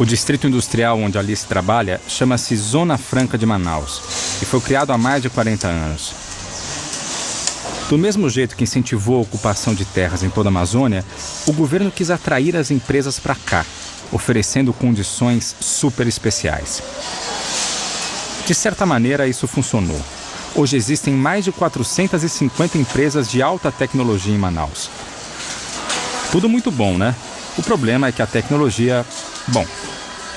O distrito industrial onde Alice trabalha chama-se Zona Franca de Manaus e foi criado há mais de 40 anos. Do mesmo jeito que incentivou a ocupação de terras em toda a Amazônia, o governo quis atrair as empresas para cá, oferecendo condições super especiais. De certa maneira, isso funcionou. Hoje existem mais de 450 empresas de alta tecnologia em Manaus. Tudo muito bom, né? O problema é que a tecnologia... Bom,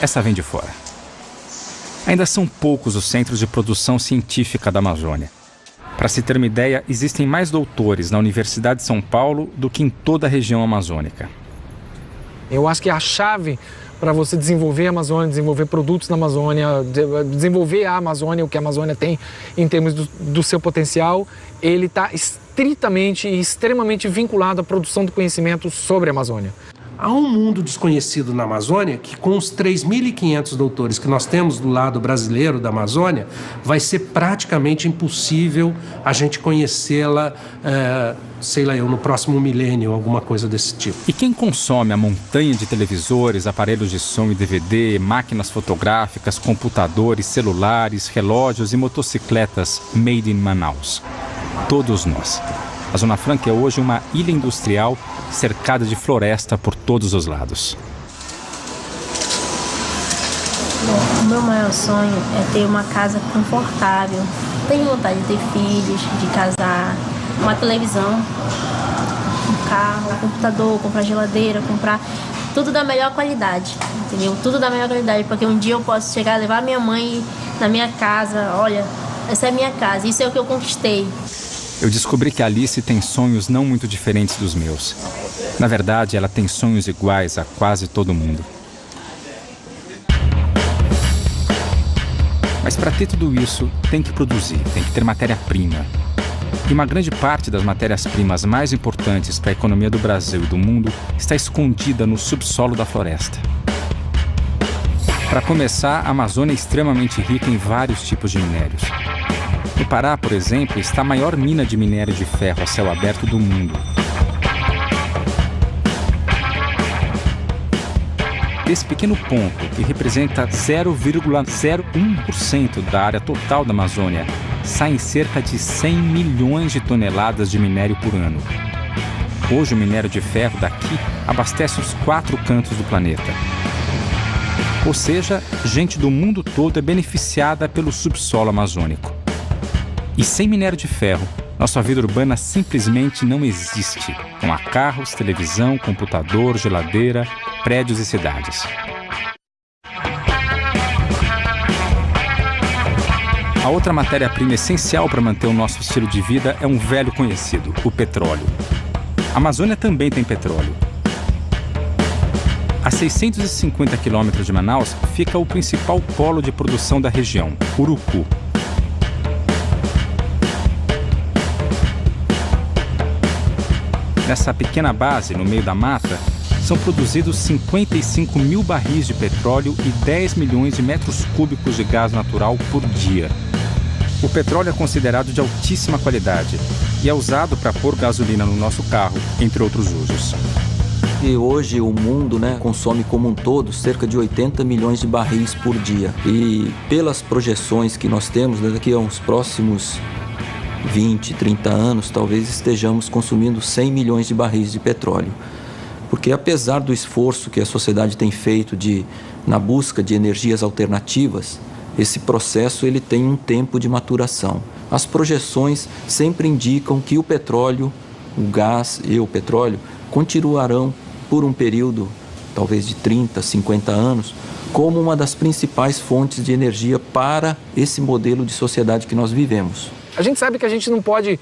essa vem de fora. Ainda são poucos os centros de produção científica da Amazônia. Para se ter uma ideia, existem mais doutores na Universidade de São Paulo do que em toda a região amazônica. Eu acho que a chave para você desenvolver a Amazônia, desenvolver produtos na Amazônia, desenvolver a Amazônia, o que a Amazônia tem em termos do seu potencial, ele está estritamente e extremamente vinculado à produção do conhecimento sobre a Amazônia. Há um mundo desconhecido na Amazônia que, com os 3.500 doutores que nós temos do lado brasileiro da Amazônia, vai ser praticamente impossível a gente conhecê-la, sei lá eu, no próximo milênio, alguma coisa desse tipo. E quem consome a montanha de televisores, aparelhos de som e DVD, máquinas fotográficas, computadores, celulares, relógios e motocicletas made in Manaus? Todos nós. A Zona Franca é hoje uma ilha industrial cercada de floresta por todos os lados. Bom, o meu maior sonho é ter uma casa confortável. Tenho vontade de ter filhos, de casar, uma televisão. um carro, um computador, comprar geladeira, comprar tudo da melhor qualidade, entendeu? Tudo da melhor qualidade, porque um dia eu posso chegar, levar minha mãe na minha casa, olha, essa é a minha casa, isso é o que eu conquistei. Eu descobri que a Alice tem sonhos não muito diferentes dos meus. Na verdade, ela tem sonhos iguais a quase todo mundo. Mas para ter tudo isso, tem que produzir, tem que ter matéria-prima. E uma grande parte das matérias-primas mais importantes para a economia do Brasil e do mundo está escondida no subsolo da floresta. Para começar, a Amazônia é extremamente rica em vários tipos de minérios. No Pará, por exemplo, está a maior mina de minério de ferro a céu aberto do mundo. Desse pequeno ponto, que representa 0,01% da área total da Amazônia, saem cerca de 100 milhões de toneladas de minério por ano. Hoje, o minério de ferro daqui abastece os 4 cantos do planeta. Ou seja, gente do mundo todo é beneficiada pelo subsolo amazônico. E sem minério de ferro, nossa vida urbana simplesmente não existe. Não há carros, televisão, computador, geladeira, prédios e cidades. A outra matéria-prima essencial para manter o nosso estilo de vida é um velho conhecido, o petróleo. A Amazônia também tem petróleo. A 650 quilômetros de Manaus fica o principal polo de produção da região, Urucu. Nessa pequena base, no meio da mata, são produzidos 55 mil barris de petróleo e 10 milhões de metros cúbicos de gás natural por dia. O petróleo é considerado de altíssima qualidade e é usado para pôr gasolina no nosso carro, entre outros usos. E hoje o mundo, consome como um todo cerca de 80 milhões de barris por dia. E pelas projeções que nós temos, daqui a uns próximos 20, 30 anos, talvez estejamos consumindo 100 milhões de barris de petróleo. Porque apesar do esforço que a sociedade tem feito na busca de energias alternativas, esse processo ele tem um tempo de maturação. As projeções sempre indicam que o petróleo, o gás e o petróleo continuarão por um período, talvez de 30, 50 anos, como uma das principais fontes de energia para esse modelo de sociedade que nós vivemos. A gente sabe que a gente não pode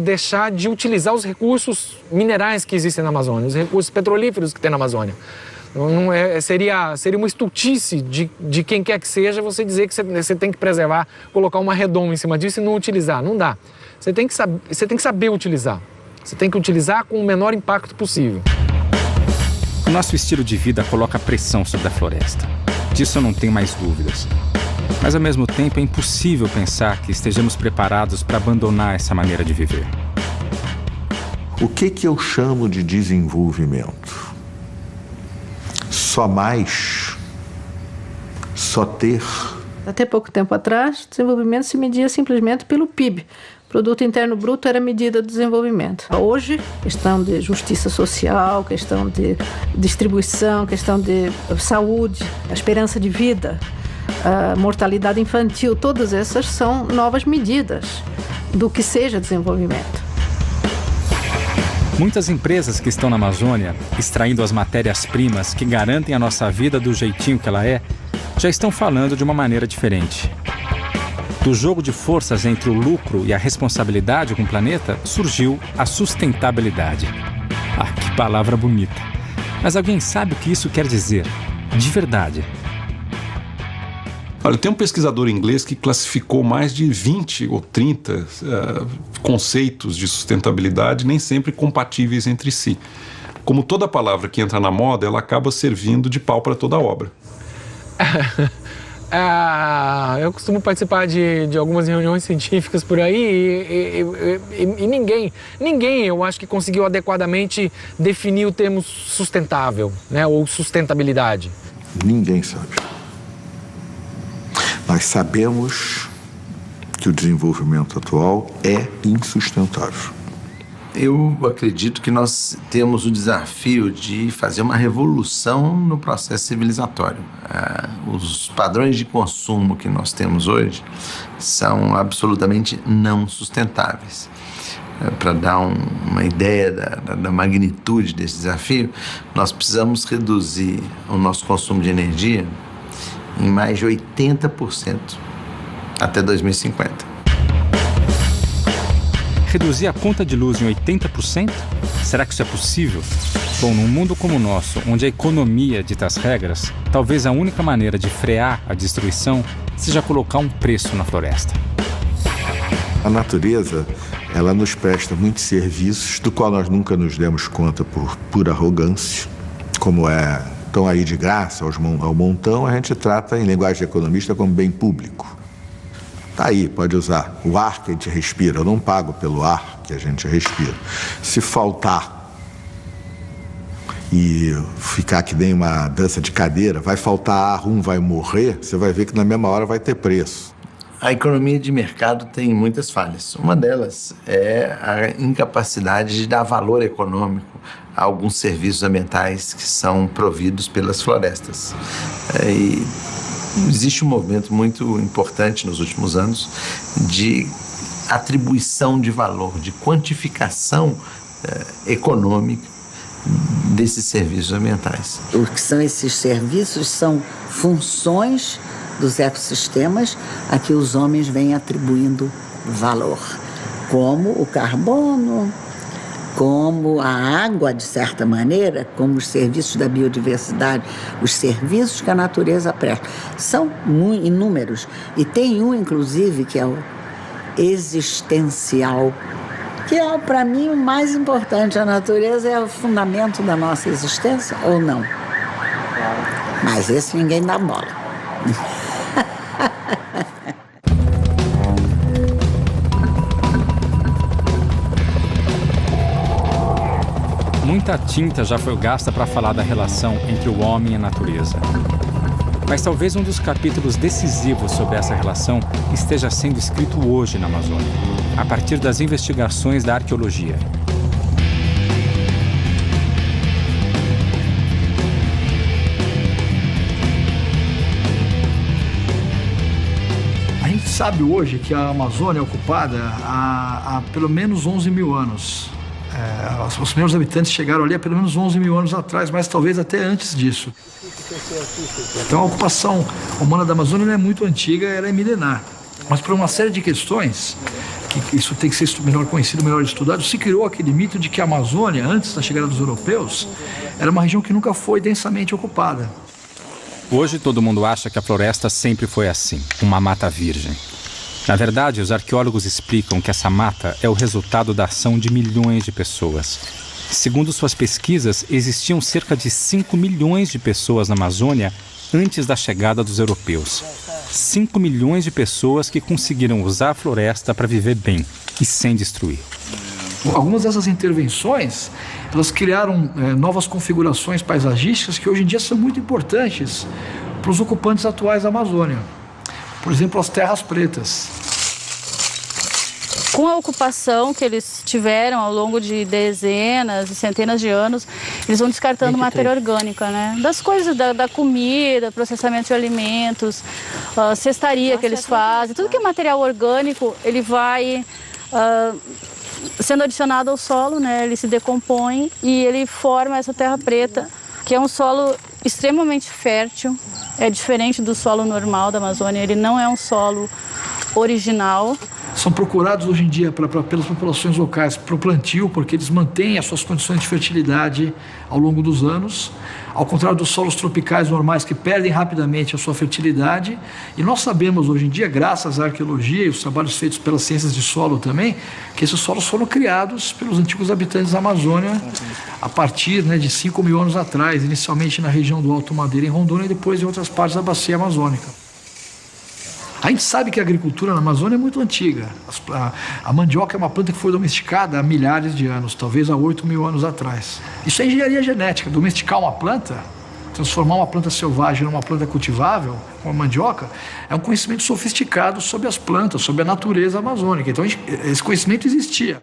deixar de utilizar os recursos minerais que existem na Amazônia, os recursos petrolíferos que tem na Amazônia. Seria uma estultice de quem quer que seja você dizer que você tem que preservar, colocar uma redoma em cima disso e não utilizar. Não dá. Você tem que saber utilizar. Você tem que utilizar com o menor impacto possível. O nosso estilo de vida coloca pressão sobre a floresta. Disso eu não tenho mais dúvidas. Mas, ao mesmo tempo, é impossível pensar que estejamos preparados para abandonar essa maneira de viver. O que eu chamo de desenvolvimento? Só mais? Só ter? Até pouco tempo atrás, desenvolvimento se media simplesmente pelo PIB. Produto Interno Bruto era medida do desenvolvimento. Hoje, questão de justiça social, questão de distribuição, questão de saúde, a esperança de vida, a mortalidade infantil, todas essas são novas medidas do que seja desenvolvimento. Muitas empresas que estão na Amazônia, extraindo as matérias-primas que garantem a nossa vida do jeitinho que ela é, já estão falando de uma maneira diferente. Do jogo de forças entre o lucro e a responsabilidade com o planeta, surgiu a sustentabilidade. Ah, que palavra bonita! Mas alguém sabe o que isso quer dizer? De verdade. Olha, tem um pesquisador inglês que classificou mais de 20 ou 30 conceitos de sustentabilidade, nem sempre compatíveis entre si. Como toda palavra que entra na moda, ela acaba servindo de pau para toda a obra. Eu costumo participar de algumas reuniões científicas por aí e ninguém, eu acho que conseguiu adequadamente definir o termo sustentável, ou sustentabilidade. Ninguém sabe. Nós sabemos que o desenvolvimento atual é insustentável. Eu acredito que nós temos o desafio de fazer uma revolução no processo civilizatório. Os padrões de consumo que nós temos hoje são absolutamente não sustentáveis. para dar uma ideia da magnitude desse desafio, nós precisamos reduzir o nosso consumo de energia em mais de 80% até 2050. Reduzir a conta de luz em 80%? Será que isso é possível? Bom, num mundo como o nosso, onde a economia dita as regras, talvez a única maneira de frear a destruição seja colocar um preço na floresta. A natureza, ela nos presta muitos serviços do qual nós nunca nos demos conta por pura arrogância, como estão aí de graça ao montão, a gente trata em linguagem de economista como bem público. Tá aí, pode usar. O ar que a gente respira, eu não pago pelo ar que a gente respira. Se faltar e ficar que nem uma dança de cadeira, vai faltar ar, um vai morrer, você vai ver que na mesma hora vai ter preço. A economia de mercado tem muitas falhas. Uma delas é a incapacidade de dar valor econômico a alguns serviços ambientais que são providos pelas florestas. E existe um movimento muito importante nos últimos anos de atribuição de valor, de quantificação econômica desses serviços ambientais. O que são esses serviços são funções dos ecossistemas a que os homens vêm atribuindo valor, como o carbono, como a água, de certa maneira, como os serviços da biodiversidade, os serviços que a natureza presta. São inúmeros. E tem um, inclusive, que é o existencial, que é, para mim, o mais importante. A natureza é o fundamento da nossa existência, ou não? Mas esse ninguém dá bola. Muita tinta já foi gasta para falar da relação entre o homem e a natureza. Mas talvez um dos capítulos decisivos sobre essa relação esteja sendo escrito hoje na Amazônia, a partir das investigações da arqueologia. A gente sabe hoje que a Amazônia é ocupada há pelo menos 11 mil anos. Os primeiros habitantes chegaram ali há pelo menos 11 mil anos atrás, mas talvez até antes disso. Então a ocupação humana da Amazônia não é muito antiga, ela é milenar. Mas por uma série de questões, que isso tem que ser melhor conhecido, melhor estudado, se criou aquele mito de que a Amazônia, antes da chegada dos europeus, era uma região que nunca foi densamente ocupada. Hoje todo mundo acha que a floresta sempre foi assim, uma mata virgem. Na verdade, os arqueólogos explicam que essa mata é o resultado da ação de milhões de pessoas. Segundo suas pesquisas, existiam cerca de 5 milhões de pessoas na Amazônia antes da chegada dos europeus. 5 milhões de pessoas que conseguiram usar a floresta para viver bem e sem destruir. Algumas dessas intervenções, elas criaram novas configurações paisagísticas que hoje em dia são muito importantes para os ocupantes atuais da Amazônia. Por exemplo, as terras pretas. Com a ocupação que eles tiveram ao longo de dezenas e centenas de anos, eles vão descartando matéria orgânica, né? Das coisas, da comida, processamento de alimentos, cestaria que eles fazem, tudo que é material orgânico, ele vai sendo adicionado ao solo, né? Ele se decompõe e ele forma essa terra preta, que é um solo extremamente fértil, é diferente do solo normal da Amazônia, ele não é um solo original. São procurados hoje em dia pelas populações locais para o plantio, porque eles mantêm as suas condições de fertilidade ao longo dos anos, ao contrário dos solos tropicais normais que perdem rapidamente a sua fertilidade. E nós sabemos hoje em dia, graças à arqueologia e os trabalhos feitos pelas ciências de solo também, que esses solos foram criados pelos antigos habitantes da Amazônia a partir de 5 mil anos atrás, inicialmente na região do Alto Madeira, em Rondônia, e depois em outras partes da bacia amazônica. A gente sabe que a agricultura na Amazônia é muito antiga. A mandioca é uma planta que foi domesticada há milhares de anos, talvez há 8 mil anos atrás. Isso é engenharia genética. Domesticar uma planta, transformar uma planta selvagem numa planta cultivável, como a mandioca, é um conhecimento sofisticado sobre as plantas, sobre a natureza amazônica. Então esse conhecimento existia.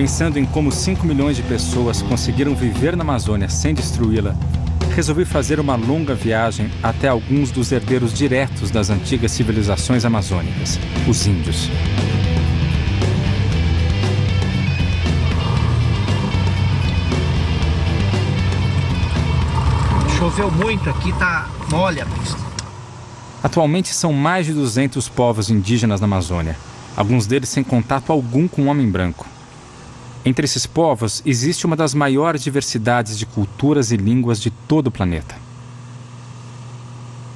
Pensando em como 5 milhões de pessoas conseguiram viver na Amazônia sem destruí-la, resolvi fazer uma longa viagem até alguns dos herdeiros diretos das antigas civilizações amazônicas, os índios. Choveu muito aqui, tá mole a pista. Atualmente são mais de 200 povos indígenas na Amazônia, alguns deles sem contato algum com o homem branco. Entre esses povos, existe uma das maiores diversidades de culturas e línguas de todo o planeta.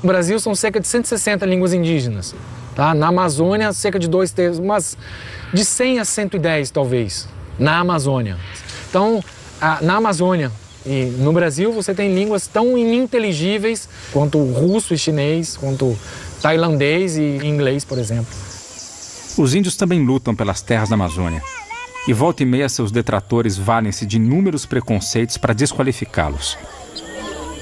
No Brasil são cerca de 160 línguas indígenas. Tá? Na Amazônia, cerca de 2/3, umas de 100 a 110 talvez, na Amazônia. Então, na Amazônia e no Brasil, você tem línguas tão ininteligíveis quanto o russo e chinês, quanto tailandês e inglês, por exemplo. Os índios também lutam pelas terras da Amazônia. E volta e meia seus detratores valem-se de inúmeros preconceitos para desqualificá-los.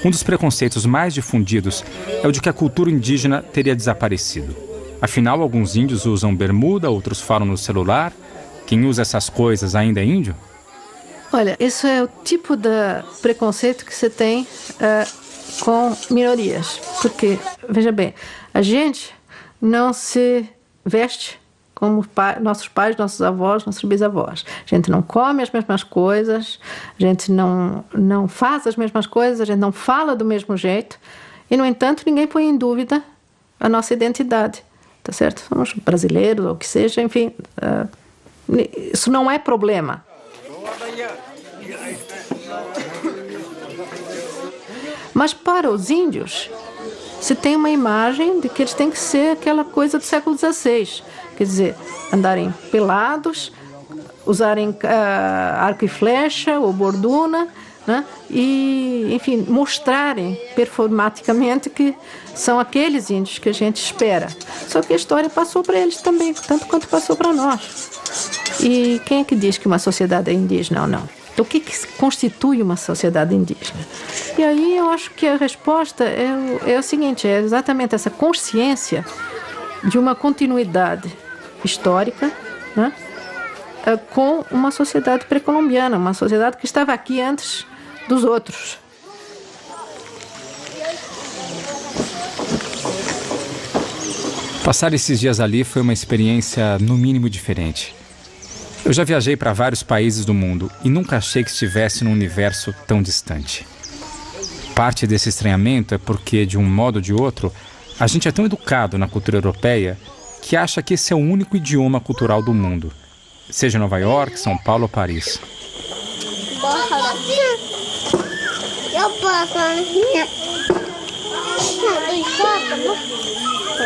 Um dos preconceitos mais difundidos é o de que a cultura indígena teria desaparecido. Afinal, alguns índios usam bermuda, outros falam no celular. Quem usa essas coisas ainda é índio? Olha, isso é o tipo de preconceito que você tem com minorias. Porque, veja bem, a gente não se veste como nossos pais, nossos avós, nossos bisavós. A gente não come as mesmas coisas, a gente não faz as mesmas coisas, a gente não fala do mesmo jeito. E, no entanto, ninguém põe em dúvida a nossa identidade. Tá certo? Somos brasileiros, ou o que seja, enfim. Isso não é problema. Mas para os índios, se tem uma imagem de que eles têm que ser aquela coisa do século XVI. Quer dizer, andarem pelados, usarem arco e flecha ou borduna, né? E, enfim, mostrarem performaticamente que são aqueles índios que a gente espera. Só que a história passou para eles também, tanto quanto passou para nós. E quem é que diz que uma sociedade é indígena ou não? O que constitui uma sociedade indígena? E aí eu acho que a resposta é o seguinte, é exatamente essa consciência de uma continuidade histórica, né, com uma sociedade pré-colombiana, uma sociedade que estava aqui antes dos outros. Passar esses dias ali foi uma experiência, no mínimo, diferente. Eu já viajei para vários países do mundo e nunca achei que estivesse num universo tão distante. Parte desse estranhamento é porque, de um modo ou de outro, a gente é tão educado na cultura europeia que acha que esse é o único idioma cultural do mundo, seja Nova York, São Paulo ou Paris.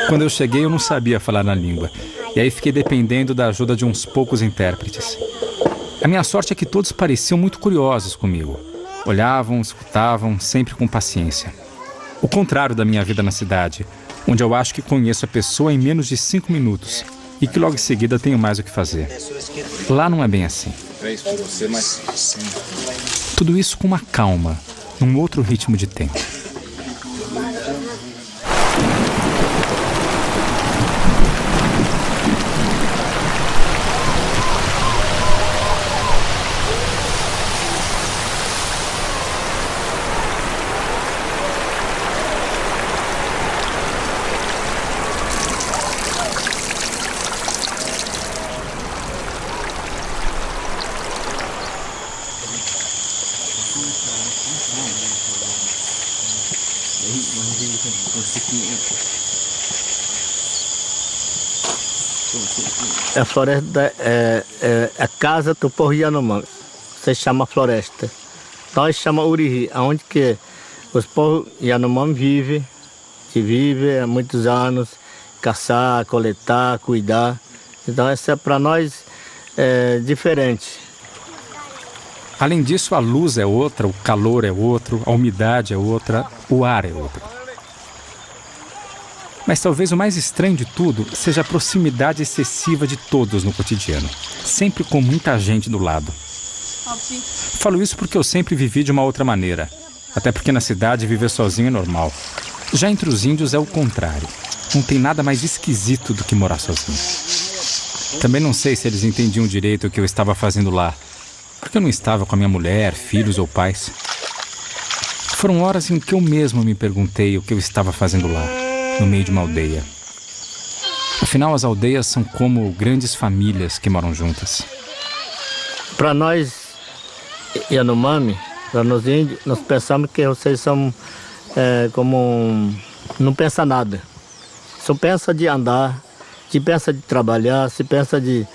Quando eu cheguei, eu não sabia falar na língua, e aí fiquei dependendo da ajuda de uns poucos intérpretes. A minha sorte é que todos pareciam muito curiosos comigo. Olhavam, escutavam, sempre com paciência. O contrário da minha vida na cidade, onde eu acho que conheço a pessoa em menos de 5 minutos e que logo em seguida tenho mais o que fazer. Lá não é bem assim. Tudo isso com uma calma, num outro ritmo de tempo. A floresta é a casa do povo Yanomami. Se chama floresta. Nós chamamos Uriri, onde que os povos Yanomami vivem há muitos anos, caçar, coletar, cuidar. Então essa para nós é diferente. Além disso, a luz é outra, o calor é outro, a umidade é outra, o ar é outro. Mas talvez o mais estranho de tudo seja a proximidade excessiva de todos no cotidiano, sempre com muita gente do lado. Falo isso porque eu sempre vivi de uma outra maneira, até porque na cidade viver sozinho é normal. Já entre os índios é o contrário, não tem nada mais esquisito do que morar sozinho. Também não sei se eles entendiam direito o que eu estava fazendo lá, Porque eu não estava com a minha mulher, filhos ou pais. Foram horas em que eu mesmo me perguntei o que eu estava fazendo lá, no meio de uma aldeia. Afinal, as aldeias são como grandes famílias que moram juntas. Para nós, Yanomami, para nós índios, nós pensamos que vocês são não pensa nada. Só pensa de andar, se pensa de trabalhar, se pensa de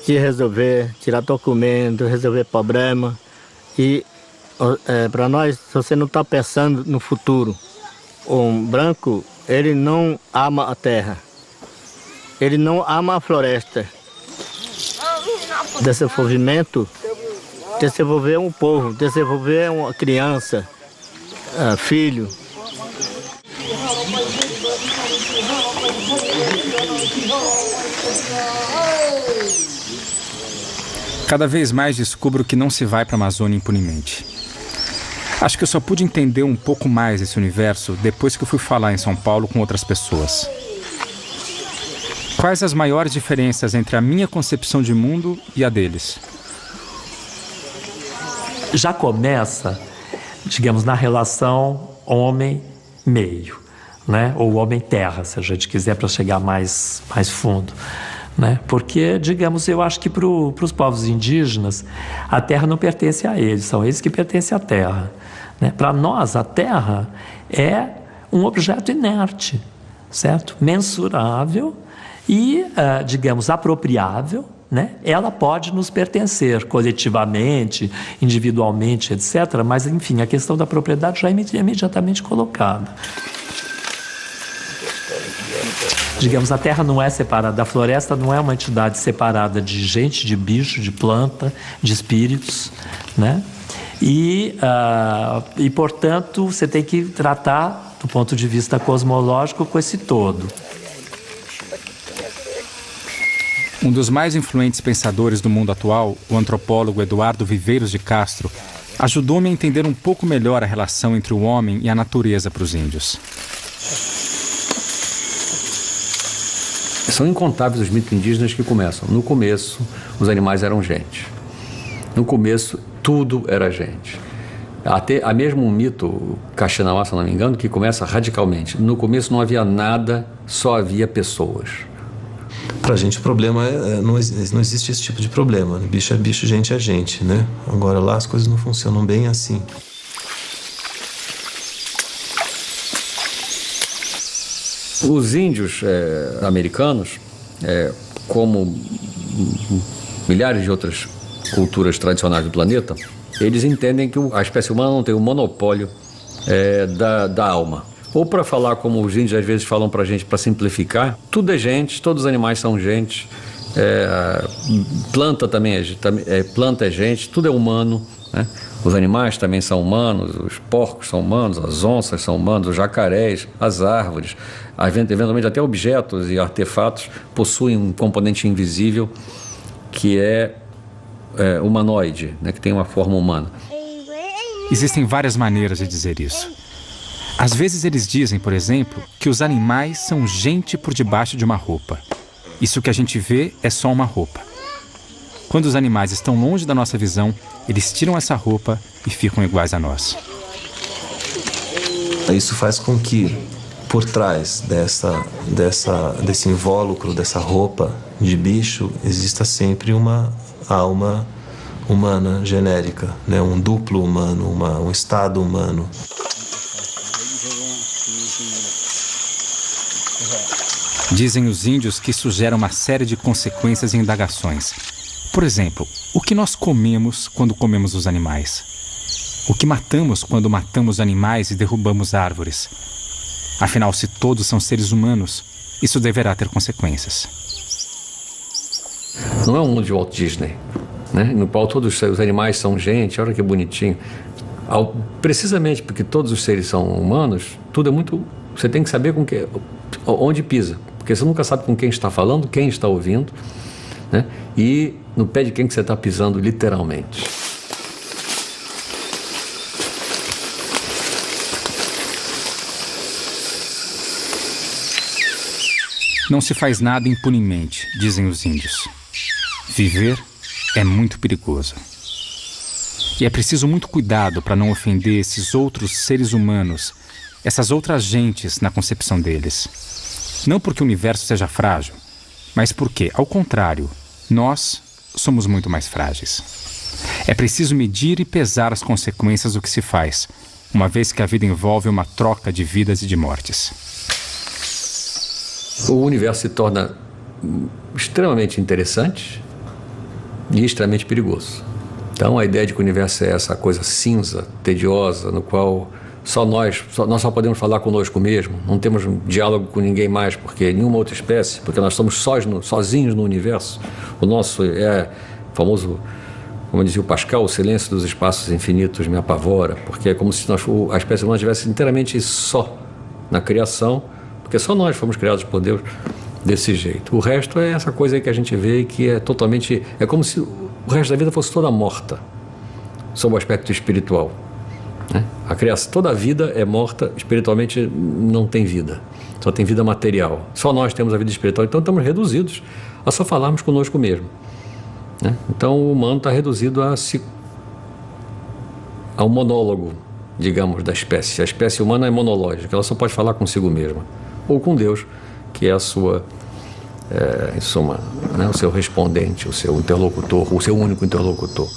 resolver, tirar documento, resolver problema. E para nós, se você não está pensando no futuro, um branco, ele não ama a terra. Ele não ama a floresta. Desenvolvimento, desenvolver um povo, desenvolver uma criança, filho. Cada vez mais descubro que não se vai para a Amazônia impunemente. Acho que eu só pude entender um pouco mais esse universo depois que eu fui falar em São Paulo com outras pessoas. Quais as maiores diferenças entre a minha concepção de mundo e a deles? Já começa, digamos, na relação homem-meio, né? Ou homem-terra, se a gente quiser, para chegar mais fundo. Né? Porque, digamos, eu acho que para os povos indígenas, a terra não pertence a eles, são eles que pertencem à terra. Né? Para nós, a terra é um objeto inerte, certo? Mensurável e, digamos, apropriável, né? Ela pode nos pertencer coletivamente, individualmente, etc. Mas, enfim, a questão da propriedade já é imediatamente colocada. Digamos, a terra não é separada, a floresta não é uma entidade separada de gente, de bicho, de planta, de espíritos, né? E, portanto, você tem que tratar, do ponto de vista cosmológico, com esse todo. Um dos mais influentes pensadores do mundo atual, o antropólogo Eduardo Viveiros de Castro, ajudou-me a entender um pouco melhor a relação entre o homem e a natureza para os índios. São incontáveis os mitos indígenas que começam. No começo, os animais eram gente. No começo, tudo era gente. Há mesmo um mito, Kaxinawá, se não me engano, que começa radicalmente. No começo não havia nada, só havia pessoas. Pra gente o problema não existe esse tipo de problema. Bicho é bicho, gente é gente, né? Agora lá as coisas não funcionam bem assim. Os índios americanos, como milhares de outras culturas tradicionais do planeta, eles entendem que a espécie humana não tem o monopólio da alma. Ou, para falar como os índios às vezes falam para a gente, para simplificar, tudo é gente, todos os animais são gente, planta também planta é gente, tudo é humano, né? Os animais também são humanos, os porcos são humanos, as onças são humanos, os jacarés, as árvores, eventualmente até objetos e artefatos possuem um componente invisível que é humanoide, né? Que tem uma forma humana. Existem várias maneiras de dizer isso. Às vezes eles dizem, por exemplo, que os animais são gente por debaixo de uma roupa. Isso que a gente vê é só uma roupa. Quando os animais estão longe da nossa visão, eles tiram essa roupa e ficam iguais a nós. Isso faz com que, por trás desse invólucro, dessa roupa de bicho, exista sempre uma alma humana genérica, né? Um duplo humano, um estado humano. Dizem os índios que isso gera uma série de consequências e indagações. Por exemplo, o que nós comemos quando comemos os animais? O que matamos quando matamos animais e derrubamos árvores? Afinal, se todos são seres humanos, isso deverá ter consequências. Não é um mundo de Walt Disney, né? No qual todos os animais são gente, olha que bonitinho. Precisamente porque todos os seres são humanos, tudo é muito... Você tem que saber onde pisa, porque você nunca sabe com quem está falando, quem está ouvindo, né? E no pé de quem que você está pisando, literalmente. Não se faz nada impunemente, dizem os índios. Viver é muito perigoso. E é preciso muito cuidado para não ofender esses outros seres humanos, essas outras gentes na concepção deles. Não porque o universo seja frágil, mas porque, ao contrário, nós somos muito mais frágeis. É preciso medir e pesar as consequências do que se faz, uma vez que a vida envolve uma troca de vidas e de mortes. O universo se torna extremamente interessante e extremamente perigoso. Então a ideia de que o universo é essa coisa cinza, tediosa, no qual nós só podemos falar conosco mesmo, não temos um diálogo com ninguém mais, porque nenhuma outra espécie, porque nós somos sozinhos no universo. O nosso é famoso, como dizia o Pascal, o silêncio dos espaços infinitos me apavora, porque é como se a espécie humana estivesse inteiramente só na criação, porque só nós fomos criados por Deus desse jeito. O resto é essa coisa aí que a gente vê que é totalmente... É como se o resto da vida fosse toda morta, sob o aspecto espiritual. Né? A criação, toda a vida é morta, espiritualmente não tem vida. Só tem vida material. Só nós temos a vida espiritual. Então estamos reduzidos a só falarmos conosco mesmo. Né? Então o humano está reduzido a um monólogo, digamos, da espécie. A espécie humana é monológica, ela só pode falar consigo mesma. Ou com Deus, que é a sua, em suma, né, o seu respondente, o seu interlocutor, o seu único interlocutor.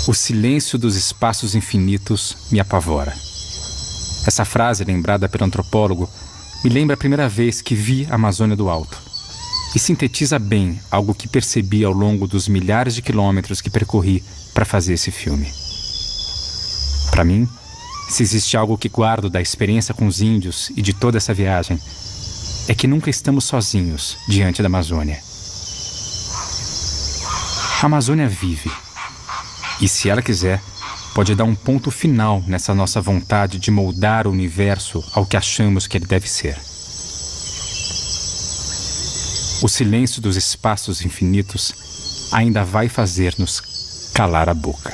O silêncio dos espaços infinitos me apavora. Essa frase, lembrada pelo antropólogo, me lembra a primeira vez que vi a Amazônia do alto. E sintetiza bem algo que percebi ao longo dos milhares de quilômetros que percorri para fazer esse filme. Para mim, se existe algo que guardo da experiência com os índios e de toda essa viagem, é que nunca estamos sozinhos diante da Amazônia. A Amazônia vive. E se ela quiser, pode dar um ponto final nessa nossa vontade de moldar o universo ao que achamos que ele deve ser. O silêncio dos espaços infinitos ainda vai fazer-nos calar a boca.